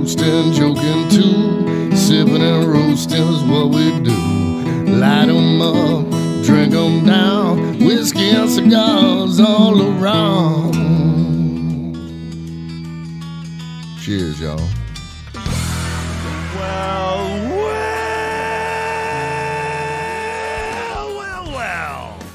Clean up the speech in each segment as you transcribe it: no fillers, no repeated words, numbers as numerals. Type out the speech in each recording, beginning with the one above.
toasting, joking too. Sipping and roasting is what we do. Light 'em up, drink 'em down. Whiskey and cigars all around. Cheers, y'all. Well.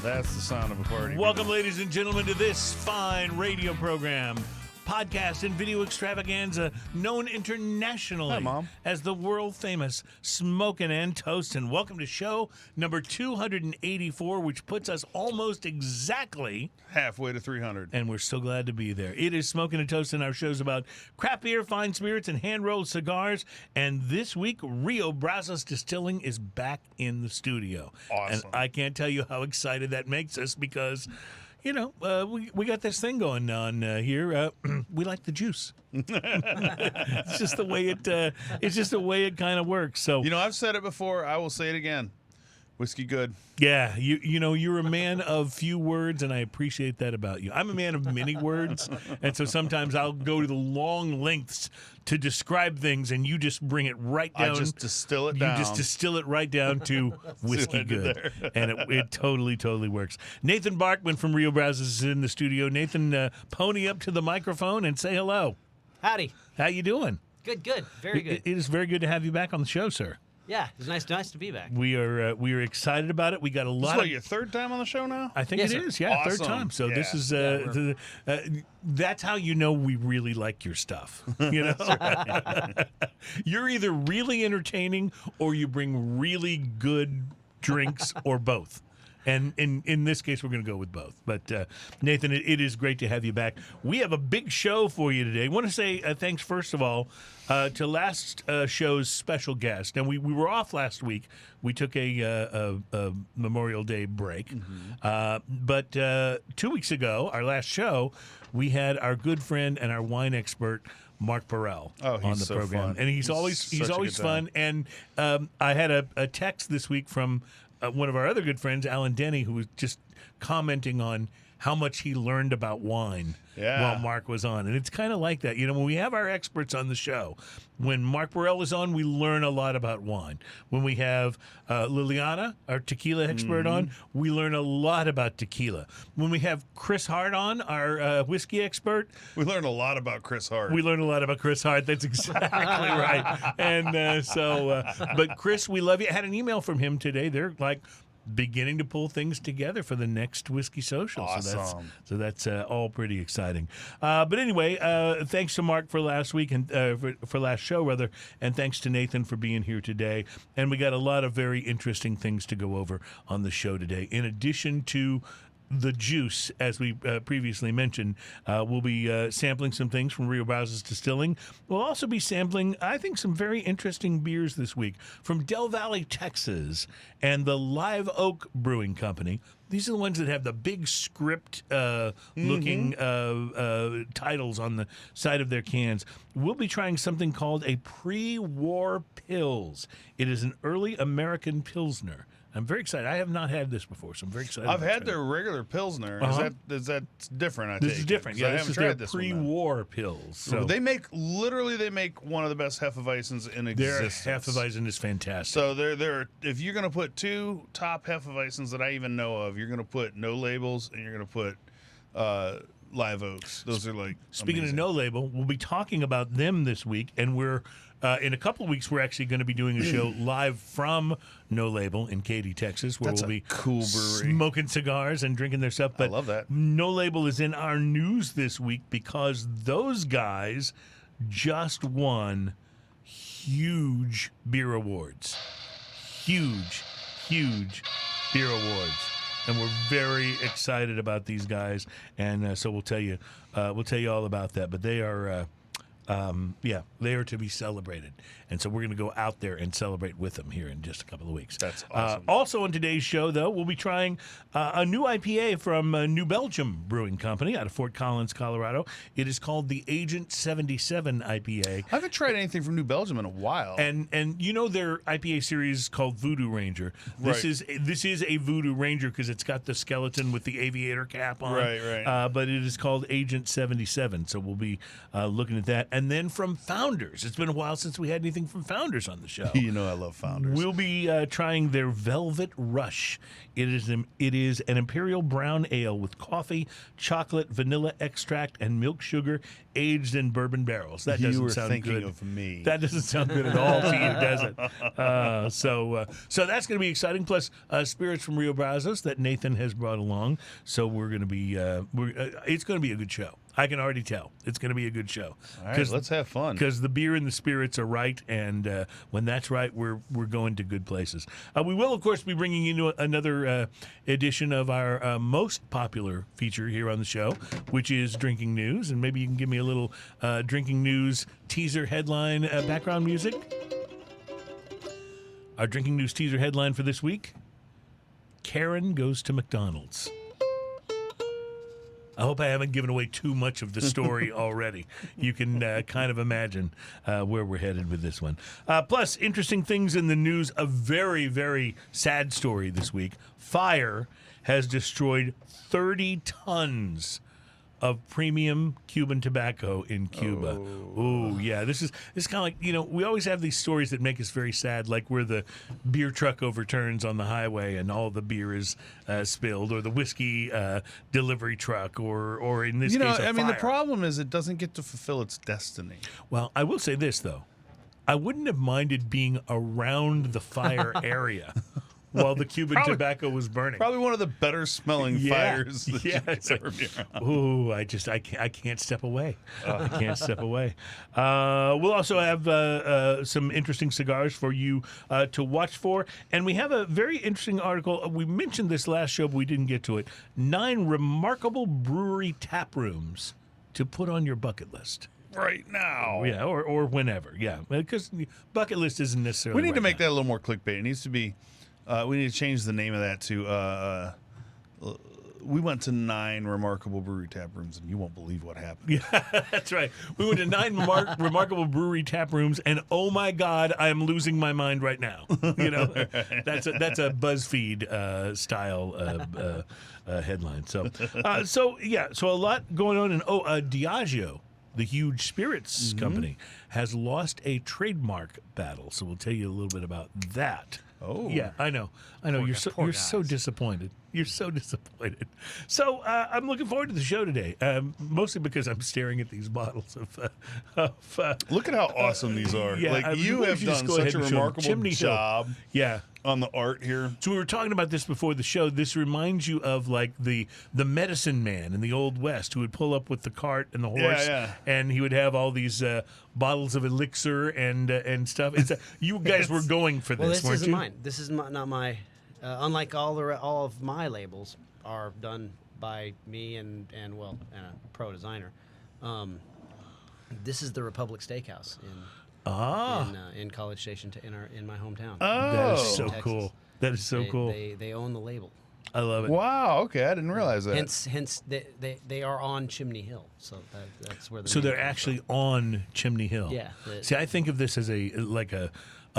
That's the sound of a party. Welcome, ladies and gentlemen, to this fine radio program, podcast and video extravaganza known internationally as the world-famous Smokin' and Toastin'. Welcome to show number 284, which puts us almost exactly halfway to 300. And we're so glad to be there. It is Smokin' and Toastin'. Our show's about craft beer, fine spirits, and hand-rolled cigars. And this week, Rio Brazos Distilling is back in the studio. Awesome. And I can't tell you how excited that makes us because... You know, we got this thing going on here. We like the juice. It's just the way it kind of works. So you know, I've said it before. I will say it again. Whiskey good. Yeah, you know, you're a man of few words, and I appreciate that about you. I'm a man of many words, and so sometimes I'll go to the long lengths to describe things, and you just bring it right down. I just distill it down. You just distill it right down to whiskey good, and it totally works. Nathan Barkman from Rio Brazos is in the studio. Nathan, pony up to the microphone and say hello. Howdy. How you doing? Good. Very good. It is very good to have you back on the show, sir. Yeah, it's nice to be back. We are excited about it. We got a lot. This is your third time on the show now? I think yes, it sir. is. Yeah, Awesome. Third time. So this is that's how you know we really like your stuff. You know, you're either really entertaining or you bring really good drinks or both. And in this case, we're going to go with both. But, Nathan, it is great to have you back. We have a big show for you today. I want to say thanks, first of all, to last show's special guest. And we were off last week. We took a Memorial Day break. But 2 weeks ago, our last show, we had our good friend and our wine expert, Mark Burrell, on the program. Fun. And he's always fun. And I had a text this week from one of our other good friends, Alan Denny, who was just commenting on how much he learned about wine while Mark was on. And it's kind of like that. You know, when we have our experts on the show, when Mark Burrell is on, we learn a lot about wine. When we have Liliana, our tequila expert, on, we learn a lot about tequila. When we have Chris Hart on, our whiskey expert, we learn a lot about Chris Hart. We learn a lot about Chris Hart. That's exactly right. And but Chris, we love you. I had an email from him today. They're like beginning to pull things together for the next Whiskey Social. Awesome. So that's all pretty exciting. But anyway, thanks to Mark for last week and for last show, rather, and thanks to Nathan for being here today. And we got a lot of very interesting things to go over on the show today. In addition to the juice, as we previously mentioned, we'll be sampling some things from Rio Brazos Distilling. We'll also be sampling, I think, some very interesting beers this week from Del Valle, Texas, and the Live Oak Brewing Company. These are the ones that have the big script-looking titles on the side of their cans. We'll be trying something called a pre-war Pils. It is an early American Pilsner. I'm very excited. I have not had this before, so I'm very excited. I've had their regular Pilsner. Is that different? This is different. Yeah, this is their pre-war one. Pils. So they make one of the best Hefeweizens in existence. Their Hefeweizen is fantastic. So they're if you're going to put two top Hefeweizens that I even know of, you're going to put No Labels and you're going to put Live Oaks. Those are like speaking amazing. of No Label, we'll be talking about them this week, and we're. In a couple of weeks, we're actually going to be doing a show live from No Label in Katy, Texas, where we'll be cool brewery. Smoking cigars and drinking their stuff. But I love that. No Label is in our news this week because those guys just won huge beer awards. Huge beer awards. And we're very excited about these guys. And so we'll tell you all about that. But they are... they are to be celebrated. And so we're going to go out there and celebrate with them here in just a couple of weeks. That's awesome. Also on today's show, though, we'll be trying a new IPA from New Belgium Brewing Company out of Fort Collins, Colorado. It is called the Agent 77 IPA. I haven't tried anything from New Belgium in a while. And you know their IPA series called Voodoo Ranger. This is a Voodoo Ranger because it's got the skeleton with the aviator cap on. Right. But it is called Agent 77. So we'll be looking at that. and then from Founders. It's been a while since we had anything from Founders on the show. You know I love Founders. We'll be trying their Velvet Rush. It is an Imperial brown ale with coffee, chocolate, vanilla extract, and milk sugar, aged in bourbon barrels. That doesn't You were sound thinking good. of me. That doesn't sound good at all to you, does it? So that's going to be exciting. Plus spirits from Rio Brazos that Nathan has brought along. So we're going to be it's going to be a good show. I can already tell it's going to be a good show. All right, let's have fun. Because the beer and the spirits are right, and when that's right, we're going to good places. We will, of course, be bringing you another edition of our most popular feature here on the show, which is Drinking News. And maybe you can give me a little Drinking News teaser headline background music. Our Drinking News teaser headline for this week, Karen goes to McDonald's. I hope I haven't given away too much of the story already. You can kind of imagine where we're headed with this one. Plus, interesting things in the news. A very, very sad story this week. Fire has destroyed 30 tons of premium Cuban tobacco in Cuba. Oh, yeah. This is kind of like, we always have these stories that make us very sad, like where the beer truck overturns on the highway and all the beer is spilled, or the whiskey delivery truck, or in this case, a the fire. problem is it doesn't get to fulfill its destiny. Well, I will say this, though. I wouldn't have minded being around the fire area while the Cuban tobacco was burning. Probably one of the better smelling fires that you could ever be around. Ooh, I can't step away. I can't step away. We'll also have some interesting cigars for you to watch for. And we have a very interesting article. We mentioned this last show, but we didn't get to it. 9 remarkable brewery tap rooms to put on your bucket list. Right now. Yeah, or whenever. Yeah, because bucket list isn't necessarily We need to right make now. that a little more clickbait. It needs to be... we need to change the name of that to we went to 9 remarkable brewery tap rooms, and you won't believe what happened. Yeah, that's right. We went to 9 remarkable brewery tap rooms, and oh my God, I am losing my mind right now. That's a BuzzFeed style headline. So a lot going on. And Diageo, the huge spirits company, has lost a trademark battle. So we'll tell you a little bit about that. Oh. Yeah, I know. You're so disappointed. You're so disappointed. So I'm looking forward to the show today, mostly because I'm staring at these bottles of Look at how awesome these are. Yeah, you we have should just done go ahead such a and show them. remarkable Chimney Hill. job Yeah. on the art here. So we were talking about this before the show. This reminds you of like the medicine man in the Old West who would pull up with the cart and the horse, and he would have all these bottles of elixir and stuff. You guys were going for this, Well, this weren't isn't you? mine. This is not my. Unlike all of my labels are done by me and a pro designer. This is the Republic Steakhouse in College Station in my hometown. That is so Texas. cool. That is so cool. They own the label. I love it. Wow. Okay, I didn't realize that. Hence they are on Chimney Hill, so that's where. So name they're comes actually from. on Chimney Hill. Yeah. See, I think of this as a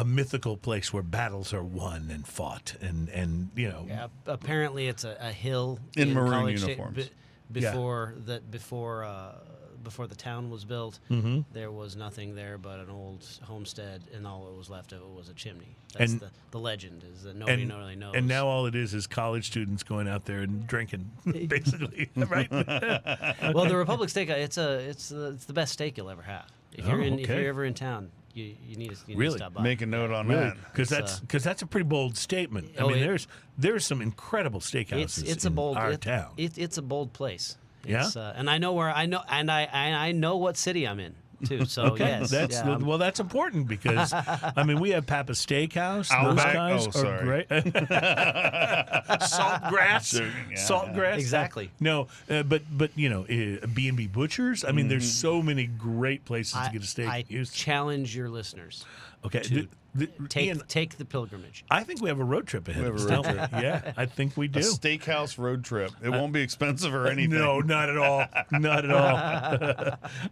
mythical place where battles are won and fought, and Yeah, apparently it's a hill In maroon College uniforms. before the town was built. Mm-hmm. There was nothing there but an old homestead, and all that was left of it was a chimney. That's And- the legend is that nobody really knows. And now all it is college students going out there and drinking, basically, right? well, the Republic Steak, it's the best steak you'll ever have. If you're ever in town, you need to Really? stop by. Make a note on Really? that. Because that's a pretty bold statement. I mean, there's some incredible steakhouses It's a in bold our town. It's a bold place. Yeah? It's, and I know I know what city I'm in too. So Okay, yes, that's important because I mean we have Papa Steakhouse. Outback? Those guys Oh, are sorry. great. Saltgrass, Yeah. Saltgrass. Exactly. No, but B&B Butchers. I mean, there's so many great places to get a steak. I challenge your listeners. Okay, Ian, Take the pilgrimage. I think we have a road trip ahead. We of have us, a road don't we? Yeah, I think we do. A steakhouse road trip. It won't be expensive or anything. No, not at all. Not at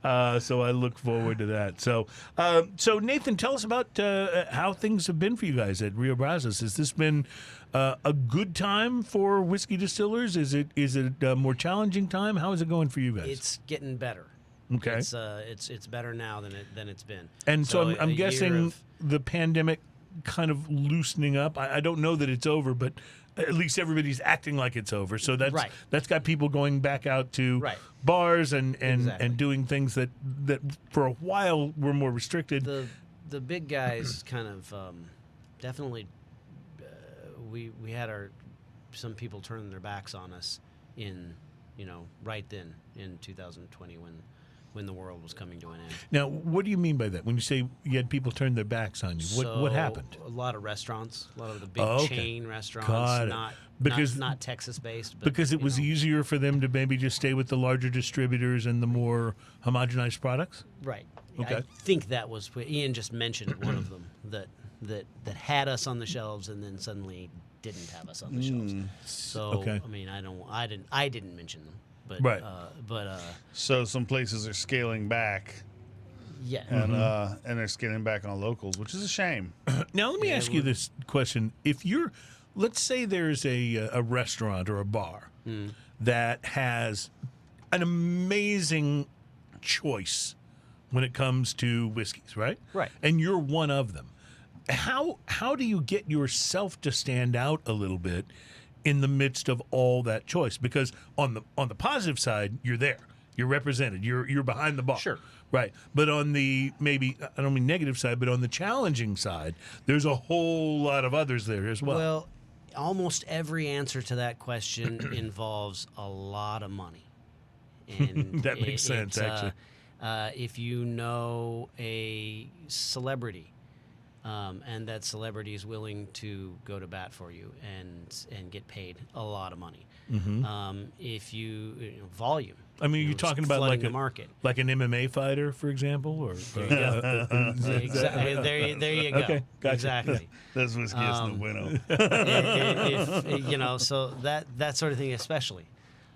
all. So I look forward to that. So Nathan, tell us about how things have been for you guys at Rio Brazos. Has this been a good time for whiskey distillers? Is it a more challenging time? How is it going for you guys? It's getting better. Okay. It's better now than it's been. And so a I'm year guessing of- the pandemic kind of loosening up. I don't know that it's over, but at least everybody's acting like it's over. So that's got people going back out to bars and doing things that for a while were more restricted. The big guys kind of definitely we had some people turning their backs on us in right then in 2020 when the world was coming to an end. Now, what do you mean by that? When you say you had people turn their backs on you, what happened? A lot of restaurants, a lot of the big chain restaurants, Got it. not Texas-based. But, because it was easier for them to maybe just stay with the larger distributors and the more homogenized products? Right. Okay. I think that was Ian just mentioned one of them that had us on the shelves and then suddenly didn't have us on the shelves. So I mean, I didn't mention them, but Right. So some places are scaling back, yeah. and they're scaling back on locals, which is a shame. Now, let me ask you this question. If let's say there's a restaurant or a bar that has an amazing choice when it comes to whiskeys, right? Right. And you're one of them. How do you get yourself to stand out a little bit in the midst of all that choice? Because on the positive side, you're there. You're represented. You're behind the bar. Sure. Right. But on the maybe I don't mean negative side, but on the challenging side, there's a whole lot of others there as well. Well, almost every answer to that question involves a lot of money. And That makes sense, actually. If you know a celebrity, and that celebrity is willing to go to bat for you and get paid a lot of money. If volume. I mean, you're talking about flooding the market. like an MMA fighter, for example, or Exactly. There you go. Okay, gotcha. Exactly. That's whiskey is no bueno. So that sort of thing, especially.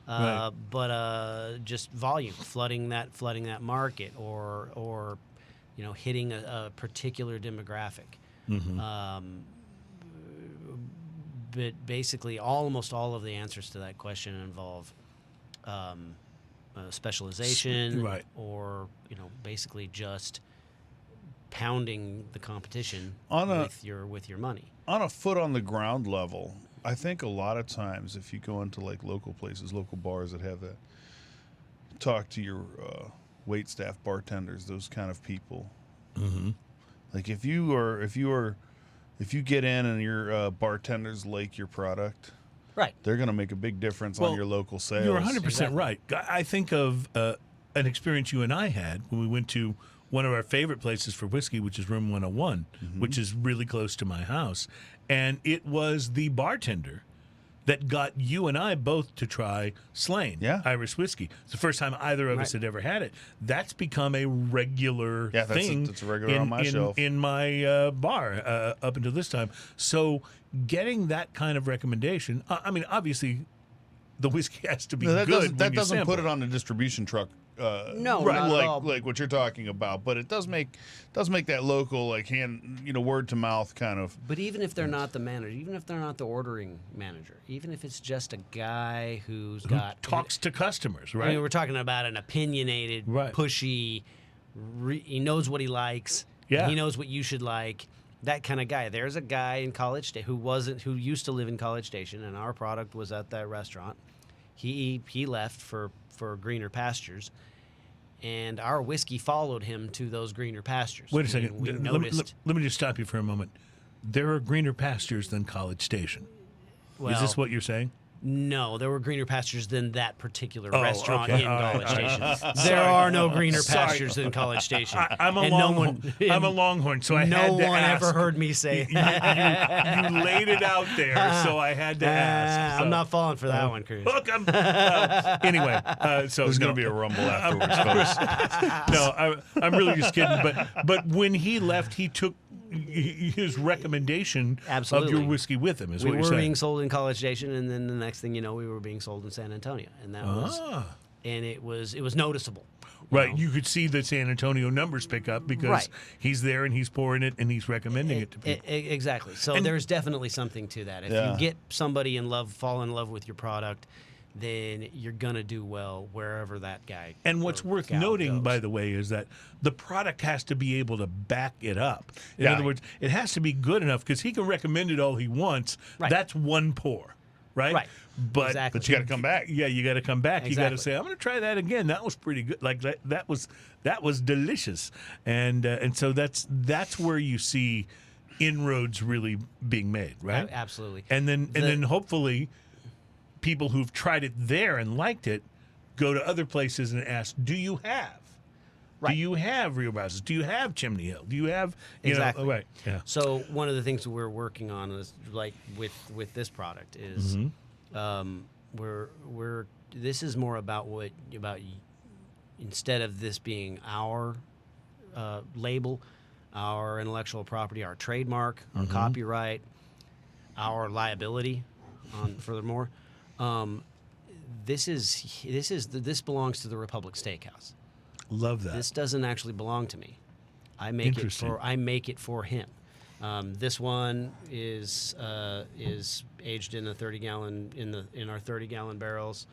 Right. But just volume, flooding that market, or hitting a particular demographic. But basically, almost all of the answers to that question involve specialization, Right. or basically just pounding the competition On with your money. On a foot on the ground level, I think a lot of times if you go into like local places, local bars that have that, talk to your wait staff, bartenders, those kind of people. Like if you get in and your bartenders like your product, Right. they're going to make a big difference Well, on your local sales. You're 100% Exactly. right. I think of an experience you and I had when we went to one of our favorite places for whiskey, which is Room 101, which is really close to my house. And it was the bartender that got you and I both to try Slane Irish whiskey. It's the first time either of us had ever had it. That's become a regular thing. That's a regular on my shelf. In my bar up until this time. So getting that kind of recommendation, I mean, obviously the whiskey has to be that good. That doesn't put it on a distribution truck. No, not not at all. like what you're talking about, but it does make that local word to mouth kind of. But even if they're not the manager, even if they're not the ordering manager, even if it's just a guy who talks to customers, right? I mean, we're talking about an opinionated, pushy. He knows what he likes. Yeah. He knows what you should like. That kind of guy. There's a guy in College Station who used to live in College Station, and our product was at that restaurant. He left for greener pastures, and our whiskey followed him to those greener pastures. Wait a second. We noticed. Let me just stop you for a moment. There are greener pastures than College Station. Is this what you're saying? No, there were greener pastures than that particular restaurant okay. in All College right. Station. There are no greener pastures than College Station. I'm a I'm a Longhorn, so I had to ask. No one ever heard me say that. You laid it out there, so I had to ask. So. I'm not falling for that one, Chris. Look, anyway, so There's going to be a rumble afterwards, folks. No, I'm really just kidding. But when he left, he took his recommendation Absolutely. of your whiskey with him. Is We what you're were saying? being sold in College Station, and then the next thing you know, we were being sold in San Antonio, and that was, and it was noticeable. Right, you could see the San Antonio numbers pick up because he's there and he's pouring it and he's recommending it to people. Exactly. So there's definitely something to that. If you get somebody fall in love with your product, then you're gonna do well wherever that guy. And what's or worth gal noting, goes. by the way, is that the product has to be able to back it up. In Yeah. other words, it has to be good enough because he can recommend it all he wants. Right. That's one pour, right? Right. But Exactly. But you got to come back. yeah, you got to come back. You got to Exactly. say, "I'm going to try that again. That was pretty good. Like that was delicious." And so that's where you see inroads really being made, right? Absolutely. And then hopefully people who've tried it there and liked it go to other places and ask, "Do you have? Right. Do you have Rio Brazos? Do you have Chimney Hill? Do you have Exactly. Right? Yeah. So one of the things we're working on is like with this product is we're this is more about instead of this being our label, our intellectual property, our trademark, our copyright, our liability. Furthermore, this belongs to the Republic Steakhouse. Love that. This doesn't actually belong to me. I make it for him. This one is aged in a 30-gallon in our 30-gallon barrels.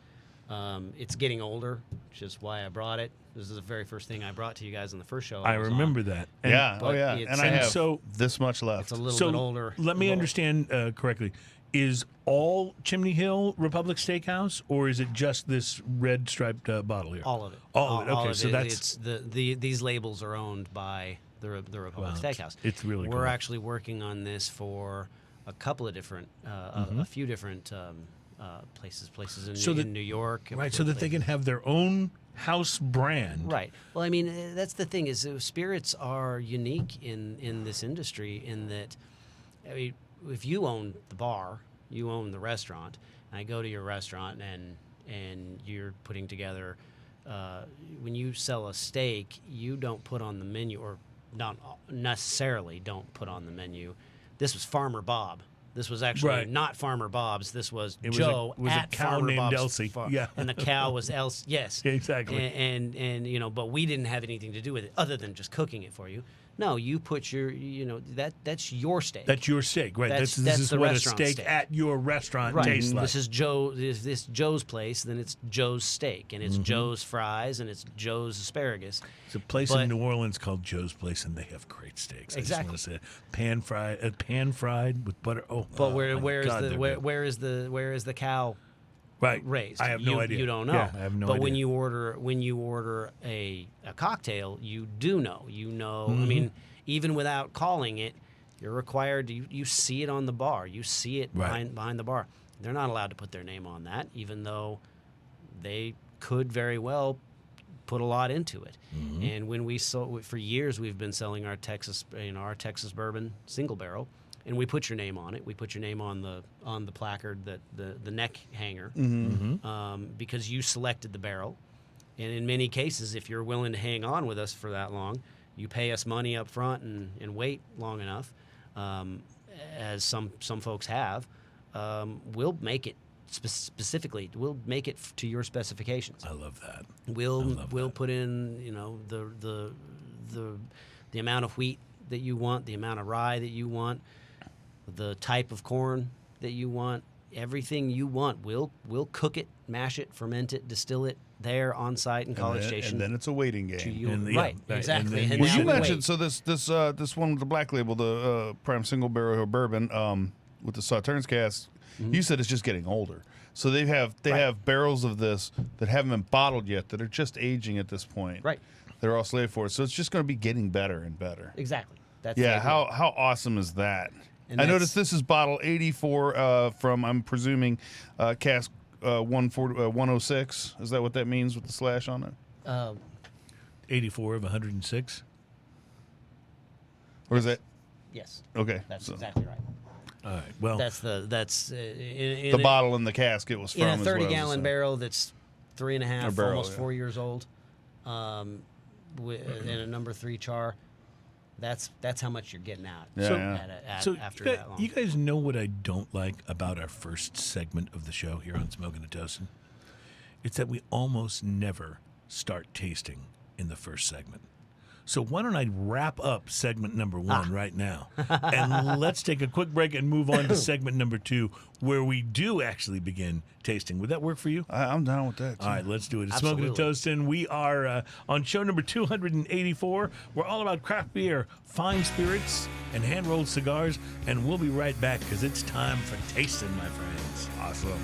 It's getting older, which is why I brought it. This is the very first thing I brought to you guys on the first show. I was remember on. that. Yeah. Oh, but yeah. it's- And I and have so- this much left. It's a little So bit older. let me understand correctly. Is all Chimney Hill Republic Steakhouse, or is it just this red striped bottle here? All of it. All of it. Okay, of so it. that's It's these labels are owned by the Republic Wow, Steakhouse. it's really We're cool. actually working on this for a couple of different, a few different places in New York. right, so that they can have their own house brand. Right. Well, I mean, that's the thing is spirits are unique in this industry in that, I mean, if you own the bar, you own the restaurant, and I go to your restaurant and you're putting together, when you sell a steak, you don't put on the menu, or not necessarily don't put on the menu, this was Farmer Bob. This was actually Right. not Farmer Bob's. This was It was Joe a- was a at cow Farmer named Bob's Elsie. farm. Yeah. And the cow was Elsie. Yes. Exactly. And you know, but we didn't have anything to do with it other than just cooking it for you. No, you put your, that's your steak. That's your steak, right? That's this is the what a restaurant steak steak. at your restaurant right. tastes like. This is this Joe's place, then it's Joe's steak, and it's Joe's fries, and it's Joe's asparagus. It's a place but- in New Orleans called Joe's Place, and they have great steaks. Exactly. I just want to say pan fried with butter. Oh, But my where is God, the they're good. where is the cow right raised? I have no idea. You don't know. Yeah, I have no but idea. when you order a cocktail, you do know. You know. Mm-hmm. I mean, even without calling it, you're required to. You see it on the bar. You see it Right. behind the bar. They're not allowed to put their name on that, even though they could very well put a lot into it. Mm-hmm. And when we sold for years, we've been selling our Texas bourbon single barrel, and we put your name on it. We put your name on the placard, that the neck hanger, because you selected the barrel. And in many cases, if you're willing to hang on with us for that long, you pay us money up front and wait long enough, as some folks have, we'll make it specifically. We'll make it to your specifications. I love that. We'll put in the amount of wheat that you want, the amount of rye that you want, the type of corn that you want, everything you want. We'll cook it, mash it, ferment it, distill it there on site in College Station. And then it's a waiting to game. you. And yeah, right, right. exactly. And then And Well, now you we mentioned wait. so this one with the black label, the prime single barrel bourbon, with the Sauternes cask. You said it's just getting older. So they have barrels of this that haven't been bottled yet, that are just aging at this point. Right. They're all slave for it. So it's just going to be getting better and better. Exactly. That's Yeah. the idea. How awesome is that? And I that's- noticed this is bottle 84 from, I'm presuming, cask 106. Is that what that means with the slash on it? 84 of 106. Or is that Yes, okay? that's so exactly right. All right. Well, That's in the bottle and the cask it was from. in a is what I was 30-gallon saying. barrel that's 3.5, A barrel, almost yeah. 4 years old, in a number 3 char. That's how much you're getting out. Yeah, So- yeah. so after you that long. you guys know what I don't like about our first segment of the show here on Smoking and Toasting? It's that we almost never start tasting in the first segment. So why don't I wrap up segment number 1 right now? And let's take a quick break and move on to segment number 2, where we do actually begin tasting. Would that work for you? I'm down with that, too. All right, let's do it. It's Absolutely. Smoking and Toasting. We are on show number 284. We're all about craft beer, fine spirits, and hand-rolled cigars. And we'll be right back because it's time for tasting, my friends. Awesome.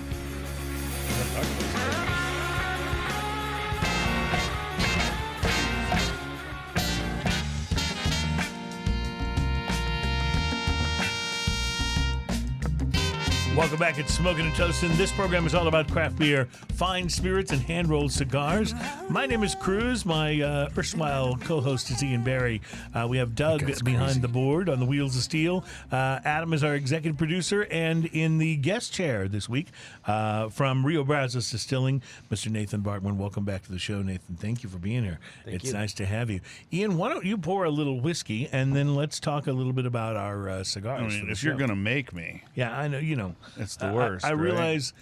Welcome back. It's Smoking and Toasting. This program is all about craft beer, fine spirits, and hand-rolled cigars. My name is Cruz. My erstwhile co-host is Ian Barry. We have Doug behind the board on the Wheels of Steel. Adam is our executive producer, and in the guest chair this week from Rio Brazos Distilling, Mr. Nathan Barkman. Welcome back to the show, Nathan. Thank you for being here. It's nice to have you. Ian, why don't you pour a little whiskey, and then let's talk a little bit about our cigars. I mean, if you're going to make me, yeah, I know, you know. it's the worst. I right? realize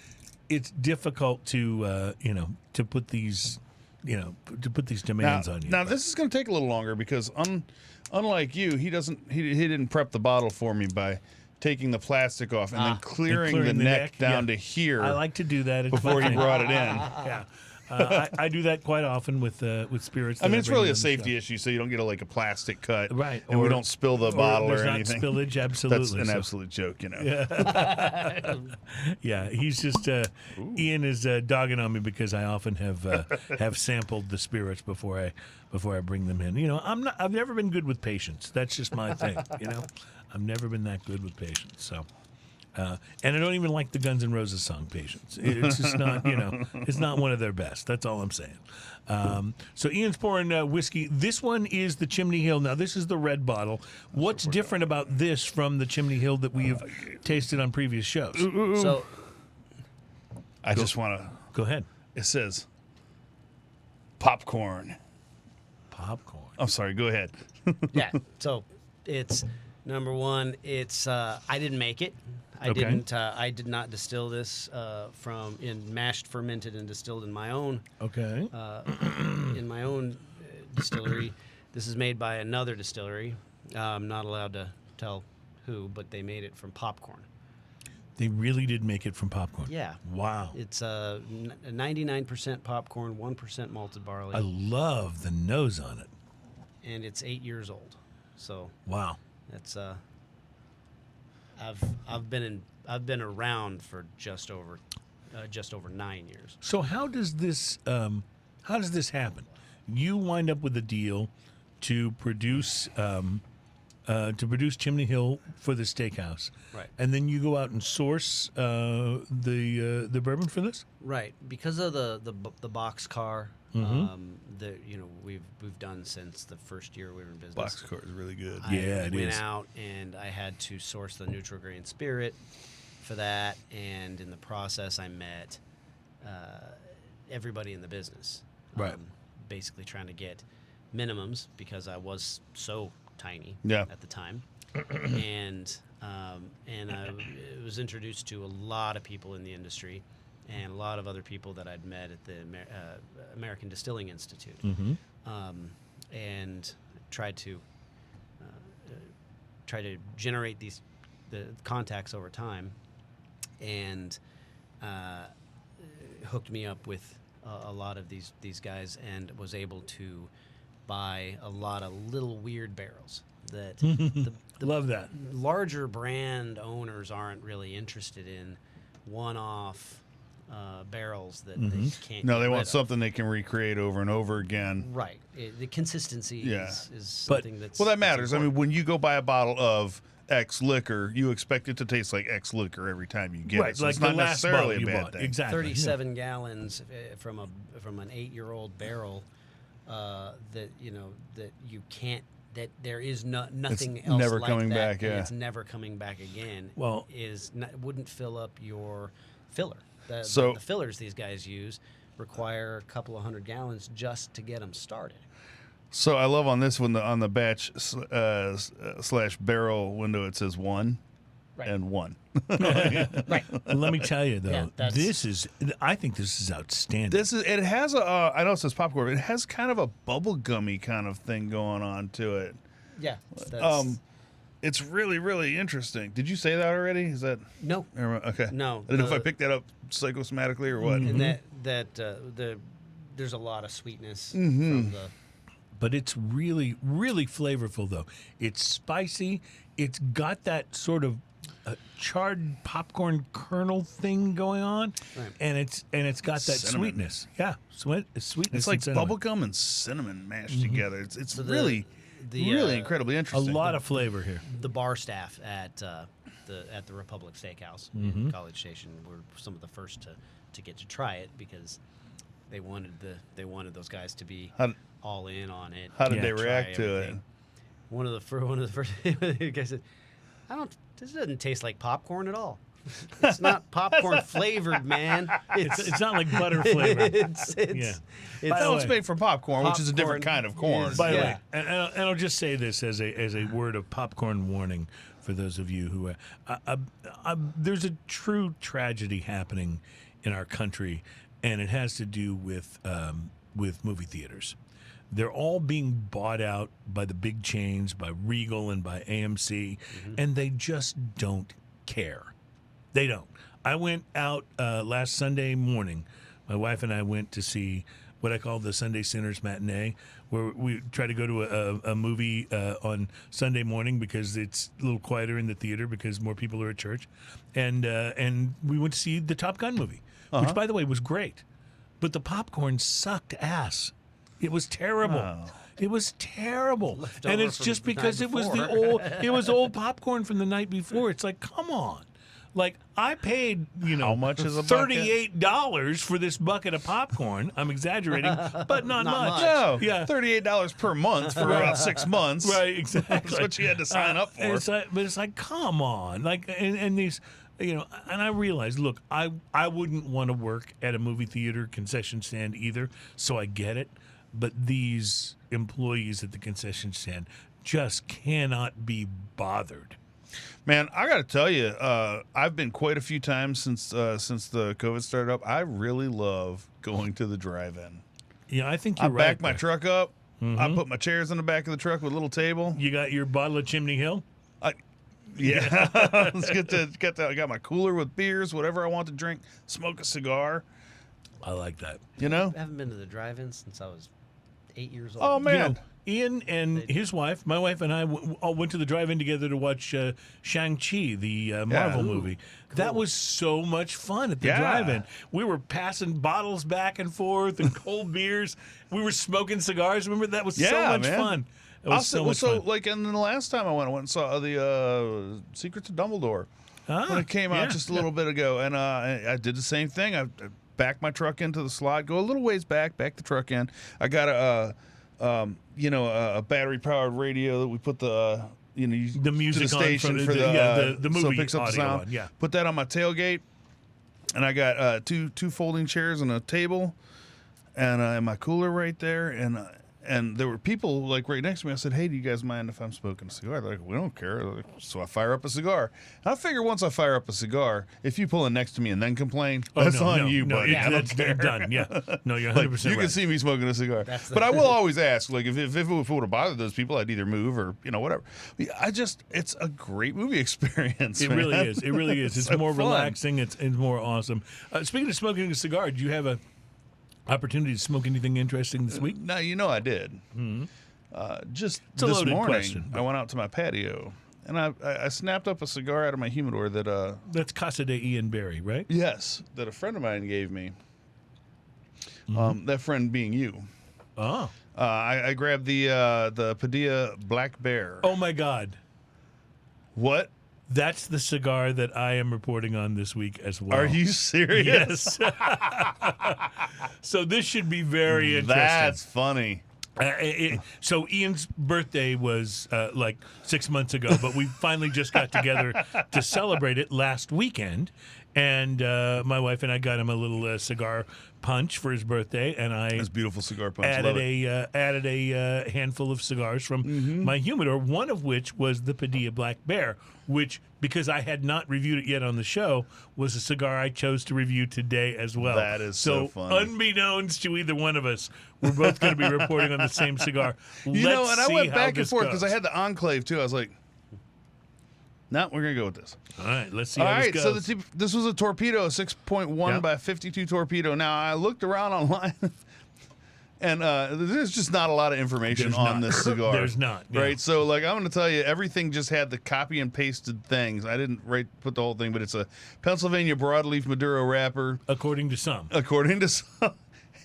it's difficult to to put these demands on you. Now this is going to take a little longer because unlike you, he didn't prep the bottle for me by taking the plastic off and then clearing the neck down to here. I like to do that before he brought it in. Yeah. I do that quite often with spirits. I mean, that it's bring really in a the safety show. issue, so you don't get a plastic cut, Right, And we or- don't spill the bottle there's or not anything. spillage, absolutely. That's an So- absolute joke, you know. Yeah, he's just Ian is dogging on me because I often have sampled the spirits before I bring them in. You know, I've never been good with patience. That's just my thing. You know, I've never been that good with patience. So. And I don't even like the Guns N' Roses song "Patience." It's just not, it's not one of their best. That's all I'm saying. So Ian's pouring whiskey. This one is the Chimney Hill. Now this is the red bottle. What's different about this from the Chimney Hill that we've tasted on previous shows? So I just want to. Go ahead. It says popcorn. Popcorn. I'm sorry. Go ahead. yeah, so it's number one. It's I didn't make it. Okay. I did not distill this mashed, fermented, and distilled in my own Okay. Distillery. This is made by another distillery. I'm not allowed to tell who, but they made it from popcorn. They really did make it from popcorn. Yeah. Wow. It's 99% popcorn, 1% malted barley, I love the nose on it. and it's 8 years old. So Wow. that's I've been around for just over 9 years. So how does this happen? You wind up with a deal to produce Chimney Hill for the steakhouse, Right. and then you go out and source the bourbon for this. Right, because of the boxcar that we've done since the first year we were in business. Boxcar is really good. Yeah, I it went is. out and I had to source the neutral grain spirit for that, and in the process, I met everybody in the business. Right. Basically, trying to get minimums because I was so tiny Yeah. at the time, and I was introduced to a lot of people in the industry, and a lot of other people that I'd met at the American Distilling Institute, and tried to generate the contacts over time, and hooked me up with a lot of these guys, and was able to buy a lot of little weird barrels that the Love that. larger brand owners aren't really interested in one-off barrels that they can't No, get they rid want of. something they can recreate over and over again. Right. The consistency Yeah. is But- something that's Well, that that's matters. I mean, important. when you go buy a bottle of X liquor, you expect it to taste like X liquor every time you get Right, it. So like it's the not last bottle necessarily a you bad bought. thing. Exactly. 37 gallons from an 8-year-old barrel that you can't, that there is nothing else never like coming that, back, and yeah. it's never coming back again. Well- Wouldn't fill up your filler. So- The fillers these guys use require a couple of 100 gallons just to get them started. So I love on this one on the batch / barrel window it says 1. and one. Right. Let me tell you Yeah, though, that's- I think this is outstanding. It has a I know it says popcorn, but it has kind of a bubble gummy kind of thing going on to it. Yeah. That's, It's really, really interesting. Did you say that already? Is that no. okay? No, I don't know if I the- picked that up psychosomatically or what. And there's a lot of sweetness Mm-hmm. from the. But it's really, really flavorful, though. It's spicy. It's got that sort of charred popcorn kernel thing going on, Right. and it's got that Cinnamon. sweetness. Yeah, sweetness. It's like and cinnamon. bubblegum and cinnamon mashed together. It's So really, the, really incredibly A interesting. lot of flavor here. The bar staff at the Republic Steakhouse Mm-hmm. in College Station were some of the first to get to try it because they wanted those guys to be How- all in on it. How did Yeah. they try react to it? everything. One of the first the guy said, This doesn't taste like popcorn at all. It's not popcorn flavored, man. It's not like butter flavored. It's Yeah. By the Well, way- it's made from popcorn, which is a different Popcorn kind of corn. is- By the Yeah. way, and I'll just say this as a word of popcorn warning for those of you who there's a true tragedy happening in our country, and it has to do with movie theaters. They're all being bought out by the big chains, by Regal and by AMC, and they just don't care. They don't. I went out last Sunday morning. My wife and I went to see what I call the Sunday Sinners Matinee, where we try to go to a movie on Sunday morning because it's a little quieter in the theater because more people are at church. And we went to see the Top Gun movie, which, by the way, was great. But the popcorn sucked ass. It was terrible. Oh. It was terrible. And over it's from just the because night it was before. old popcorn from the night before. It's like, come on. Like, I paid, How much is a bucket? $38 for this bucket of popcorn. I'm exaggerating, but not much. No, Yeah. $38 per month for about 6 months. Right, exactly. That's what you had to sign up for. But it's like, come on. Like, and these, and I realize, look, I wouldn't want to work at a movie theater concession stand either, so I get it. But these employees at the concession stand just cannot be bothered. Man, I got to tell you, I've been quite a few times since the COVID started up. I really love going to the drive-in. Yeah, I think I you're right. back my there. truck up. I put my chairs in the back of the truck with a little table. You got your bottle of Chimney Hill? Yeah, let's get that. I got my cooler with beers, whatever I want to drink. Smoke a cigar. I like that. You know? I haven't been to the drive-in since I was 8 years old. Oh man, Ian and his wife, my wife and I, all went to the drive-in together to watch Shang-Chi, the Marvel movie. That was so much fun at the Yeah. drive-in. We were passing bottles back and forth and cold beers. We were smoking cigars. Remember, that was so Yeah, much man. fun. It was so much fun. like, and then the last time I went and saw the Secrets of Dumbledore when it came out just a little bit ago, and I did the same thing. I backed my truck into the slot, go a little ways back the truck in. I got a battery-powered radio that we put the music to the on station from for the so movie it picks up the audio sound. on, yeah. Put that on my tailgate, and I got two folding chairs and a table, and my cooler right there, and there were people like right next to me. I said, "Hey, do you guys mind if I'm smoking a cigar?" They're like, "We don't care." Like, so I fire up a cigar. And I figure once I fire up a cigar, if you pull in next to me and then complain, that's on you, buddy. I don't That's care. done. Yeah, no, you're 100% Like, you right. can see me smoking a cigar, That's the- but I will always ask. Like if it would have bothered those people, I'd either move or whatever. It's a great movie experience. It man. really is. It really is. It's so more fun. relaxing. It's more awesome. Speaking of smoking a cigar, do you have a opportunity to smoke anything interesting this week? No, I did. Just It's a this loaded morning, question, I went out to my patio and I snapped up a cigar out of my humidor that That's Casa de Ian Berry, right? that a friend of mine gave me. That friend being you. Oh. I grabbed the Padilla Black Bear. Oh, my God. What? That's the cigar that I am reporting on this week as well. Are you serious? Yes. So this should be very interesting. That's funny. So Ian's birthday was like 6 months ago, but we finally just got together to celebrate it last weekend. And my wife and I got him a little cigar punch for his birthday, and I That's beautiful cigar punch. added Love it. added a handful of cigars from my humidor, one of which was the Padilla Black Bear, which, because I had not reviewed it yet on the show, was a cigar I chose to review today as well. That is so funny. Unbeknownst to either one of us, we're both going to be reporting on the same cigar. You know, and I went back and forth because I had the Enclave too. I was like, no, we're going to go with this. All right, let's see All how right, this so goes. this was a Torpedo, a 6.1 Yep. by 52 Torpedo. Now, I looked around online, and there's just not a lot of information There's on not. this cigar. There's not, yeah. Right? So, like, I'm going to tell you, everything just had the copy and pasted things. I didn't put the whole thing, but it's a Pennsylvania broadleaf Maduro wrapper, According to some. according to some,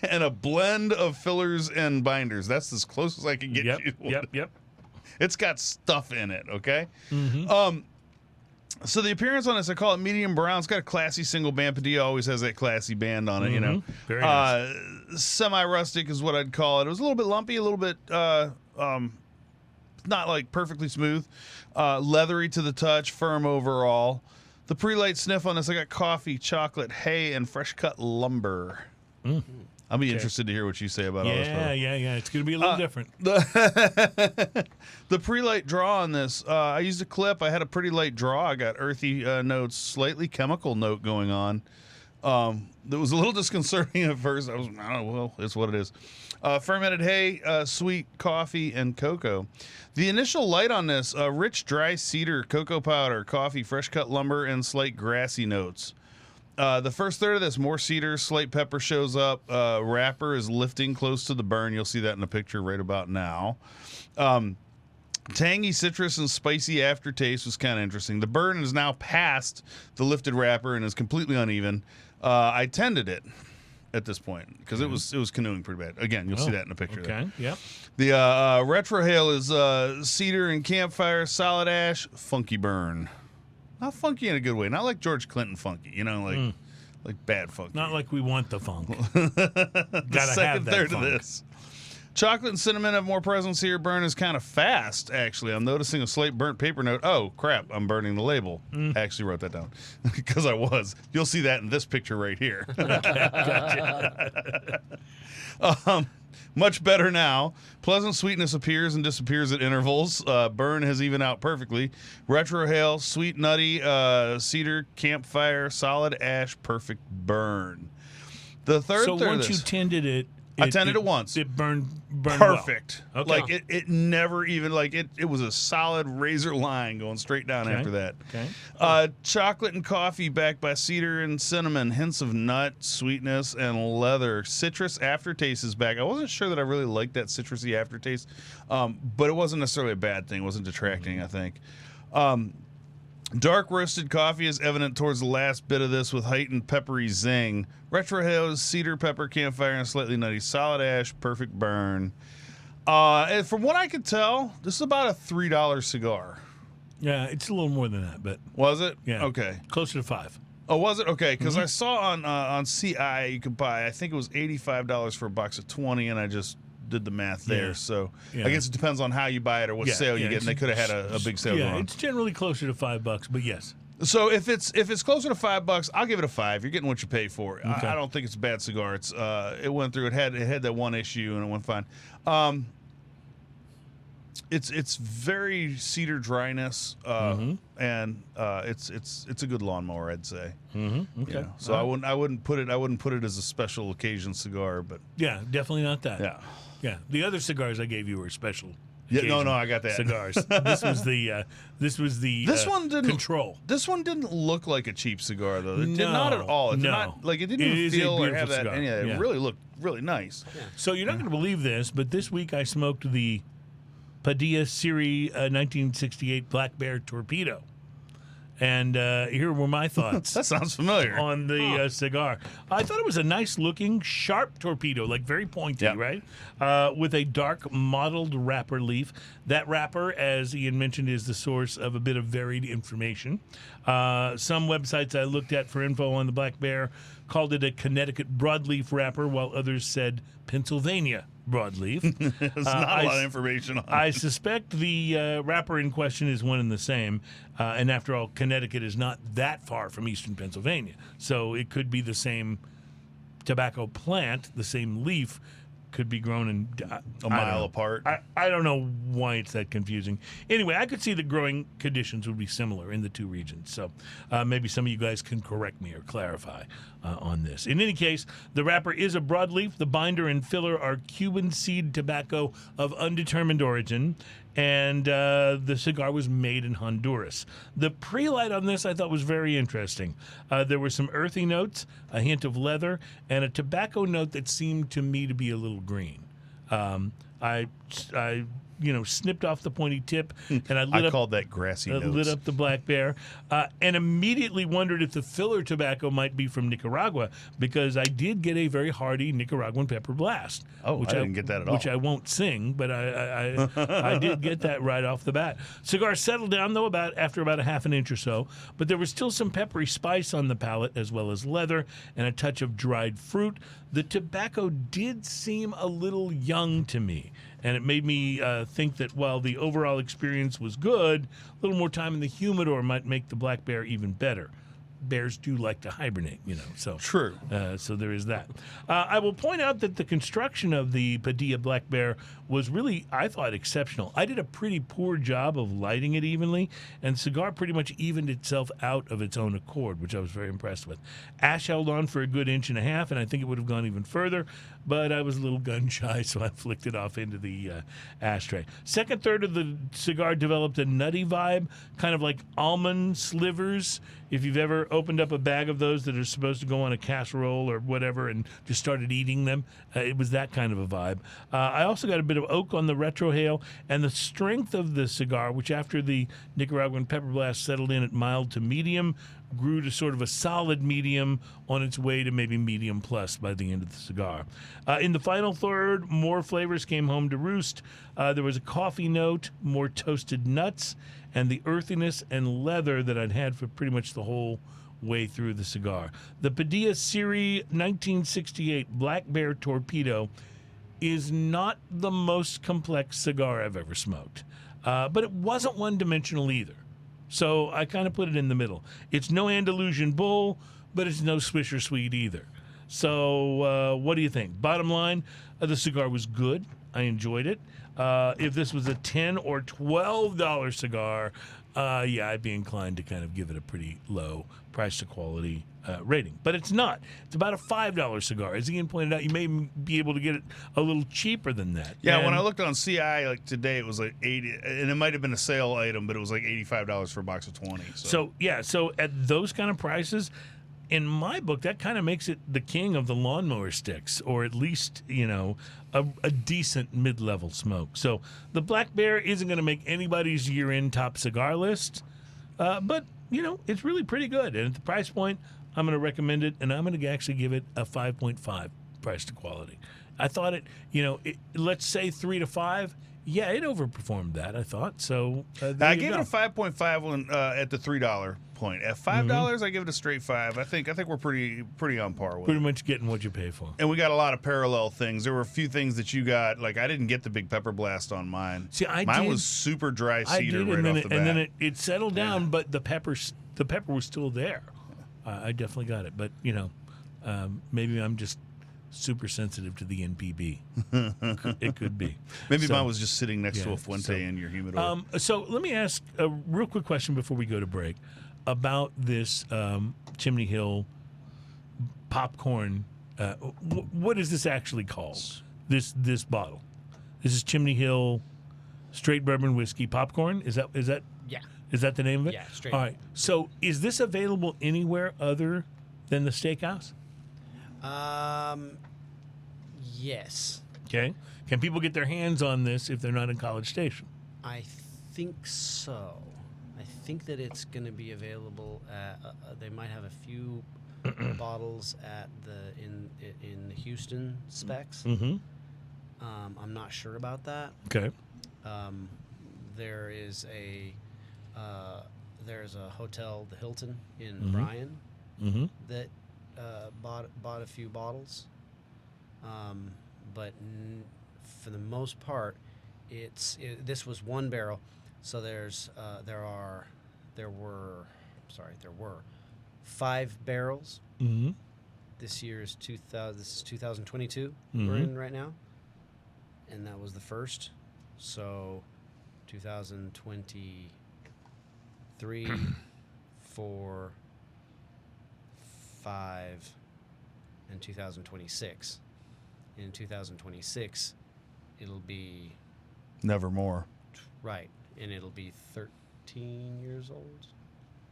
and a blend of fillers and binders. That's as close as I can get you. Yep. It's got stuff in it, okay? Mm-hmm. So the appearance on this, I call it medium brown. It's got a classy single band. Padilla always has that classy band on it, you know. Very nice. Semi-rustic is what I'd call it. It was a little bit lumpy, a little bit not like perfectly smooth. Leathery to the touch, firm overall. The pre-light sniff on this, I got coffee, chocolate, hay, and fresh cut lumber. I'll be interested to hear what you say about all this. Yeah. It's going to be a little different. The pre-light draw on this, I used a clip. I had a pretty light draw. I got earthy notes, slightly chemical note going on. That was a little disconcerting at first. I don't know, well, it's what it is. Fermented hay, sweet coffee, and cocoa. The initial light on this, rich dry cedar, cocoa powder, coffee, fresh cut lumber, and slight grassy notes. The first third of this, more cedar, slight pepper shows up. Wrapper is lifting close to the burn. You'll see that in the picture right about now. Tangy citrus and spicy aftertaste was kind of interesting. The burn is now past the lifted wrapper and is completely uneven. I tended it at this point because it was canoeing pretty bad. Again, you'll see that in the picture. Okay, yep. The retrohale is cedar and campfire, solid ash, funky burn. Not funky in a good way. Not like George Clinton funky, you know, like bad funky. Not like we want the funk. The Gotta second have that third funk. of this. Chocolate and cinnamon have more presence here. Burn is kind of fast, actually. I'm noticing a slight burnt paper note. Oh, crap, I'm burning the label. I actually wrote that down because I was. You'll see that in this picture right here. Much better now. Pleasant sweetness appears and disappears at intervals. Burn has evened out perfectly. Retrohale, sweet, nutty, cedar, campfire, solid ash, perfect burn. The third So third of once you this, tended it, I tended it once. It burned perfect. well. Okay. Like it never even it was a solid razor line going straight down after that. Okay. Chocolate and coffee backed by cedar and cinnamon, hints of nut, sweetness, and leather. Citrus aftertaste is back. I wasn't sure that I really liked that citrusy aftertaste, but it wasn't necessarily a bad thing. It wasn't detracting, I think. Dark roasted coffee is evident towards the last bit of this with heightened peppery zing. Retrohale, cedar, pepper, campfire, and slightly nutty. Solid ash, perfect burn. And from what I could tell, this is about a $3 cigar. Yeah, it's a little more than that, but Was it? yeah. Okay. Closer to $5. Oh, was it? Okay, because I saw on CI you could buy, I think it was $85 for a box of 20, and I just did the math there. Yeah. So Yeah. I guess it depends on how you buy it or what sale you get, and they could have had a big sale Yeah, going on. it's generally closer to $5, but yes. So if it's closer to $5, I'll give it a 5. You're getting what you pay for. Okay. I don't think it's a bad cigar. It's it went through. It had that one issue and it went fine. It's very cedar dryness, and it's a good lawnmower, I'd say. Mm-hmm. Okay. You know, so I wouldn't put it as a special occasion cigar, but Yeah, definitely not that. yeah. Yeah. The other cigars I gave you were special. Yeah, occasion no, I got that. Cigars. This was the This one didn't control. This one didn't look like a cheap cigar though. It did No, not at all. It did no. not, like it didn't It even is a feel or beautiful have that cigar. any of that. Yeah. It really looked really nice. So you're not going to believe this, but this week I smoked the Padilla Serie 1968 Black Bear Torpedo. And here were my thoughts. That sounds familiar. On the cigar. I thought it was a nice looking, sharp torpedo, like very pointy, Yeah. right? With a dark mottled wrapper leaf. That wrapper, as Ian mentioned, is the source of a bit of varied information. Some websites I looked at for info on the Black Bear called it a Connecticut broadleaf wrapper, while others said Pennsylvania broadleaf. There's not a lot of information on I it. suspect the wrapper in question is one and the same. And after all, Connecticut is not that far from eastern Pennsylvania. So it could be the same tobacco plant, the same leaf, could be grown in A mile apart. I don't know why it's that confusing. Anyway, I could see the growing conditions would be similar in the two regions. So maybe some of you guys can correct me or clarify on this. In any case, the wrapper is a broadleaf. The binder and filler are Cuban seed tobacco of undetermined origin. And the cigar was made in Honduras. The pre-light on this I thought was very interesting. There were some earthy notes, a hint of leather, and a tobacco note that seemed to me to be a little green. I snipped off the pointy tip, and I called that grassy notes. lit up the black bear, and immediately wondered if the filler tobacco might be from Nicaragua, because I did get a very hearty Nicaraguan pepper blast. Oh, I didn't get that at all. Which I won't sing, but I did get that right off the bat. Cigar settled down, though, after about a half an inch or so, but there was still some peppery spice on the palate, as well as leather and a touch of dried fruit. The tobacco did seem a little young to me, and it made me think that while the overall experience was good, a little more time in the humidor might make the black bear even better. Bears do like to hibernate, so True. So there is that. I will point out that the construction of the Padilla Black Bear was really, I thought, exceptional. I did a pretty poor job of lighting it evenly, and cigar pretty much evened itself out of its own accord, which I was very impressed with. Ash held on for a good inch and a half, and I think it would have gone even further, but I was a little gun shy, so I flicked it off into the ashtray. Second third of the cigar developed a nutty vibe, kind of like almond slivers. If you've ever opened up a bag of those that are supposed to go on a casserole or whatever and just started eating them, it was that kind of a vibe. I also got a bit of oak on the retrohale, and the strength of the cigar, which after the Nicaraguan pepper blast settled in at mild to medium, grew to sort of a solid medium on its way to maybe medium plus by the end of the cigar. In the final third, more flavors came home to roost. There was a coffee note, more toasted nuts, and the earthiness and leather that I'd had for pretty much the whole way through the cigar. The Padilla Serie 1968 Black Bear Torpedo is not the most complex cigar I've ever smoked, but it wasn't one-dimensional either. So I kind of put it in the middle. It's no Andalusian Bull, but it's no Swisher Sweet either. So what do you think? Bottom line, the cigar was good. I enjoyed it. If this was a $10 or $12 cigar, I'd be inclined to kind of give it a pretty low price to quality rating. But it's not. It's about a $5 cigar. As Ian pointed out, you may be able to get it a little cheaper than that. Yeah, And when I looked on CI like today, it was like 80, and it might have been a sale item, but it was like $85 for a box of 20. So at those kind of prices, in my book, that kind of makes it the king of the lawnmower sticks, or at least, a decent mid-level smoke. So the Black Bear isn't going to make anybody's year-end top cigar list, but, it's really pretty good. And at the price point, I'm going to recommend it, and I'm going to actually give it a 5.5 price to quality. I thought let's say 3 to 5. Yeah, it overperformed that, I thought. So I gave it a 5.5 at the $3 point. At $5, I give it a straight 5. I think we're pretty on par with pretty it. much getting what you pay for. And we got a lot of parallel things. There were a few things that you got. Like I didn't get the big pepper blast on mine. See, mine was super dry cedar right off the bat. And then it settled down, but the pepper was still there. I definitely got it, but maybe I'm just super sensitive to the NPB. It could be. Maybe mine was just sitting next to a Fuente in your humidor. So let me ask a real quick question before we go to break about this Chimney Hill popcorn. What is this actually called? This bottle. This is Chimney Hill straight bourbon whiskey popcorn. Is that? Yeah. Is that the name of it? Yeah, straight. All right. So is this available anywhere other than the steakhouse? Yes. Okay. Can people get their hands on this if they're not in College Station? I think so. I think that it's going to be available at, they might have a few bottles at in the Houston specs. Mm-hmm. I'm not sure about that. Okay. There's a hotel, the Hilton in Bryan, that bought a few bottles, but for the most part, this was one barrel. So there were 5 barrels. Mm-hmm. This is 2022 Mm-hmm. we're in right now, and that was the first. So 2023, 4, 5, and 2026. In 2026, it'll be Nevermore. right, and it'll be 13 years old.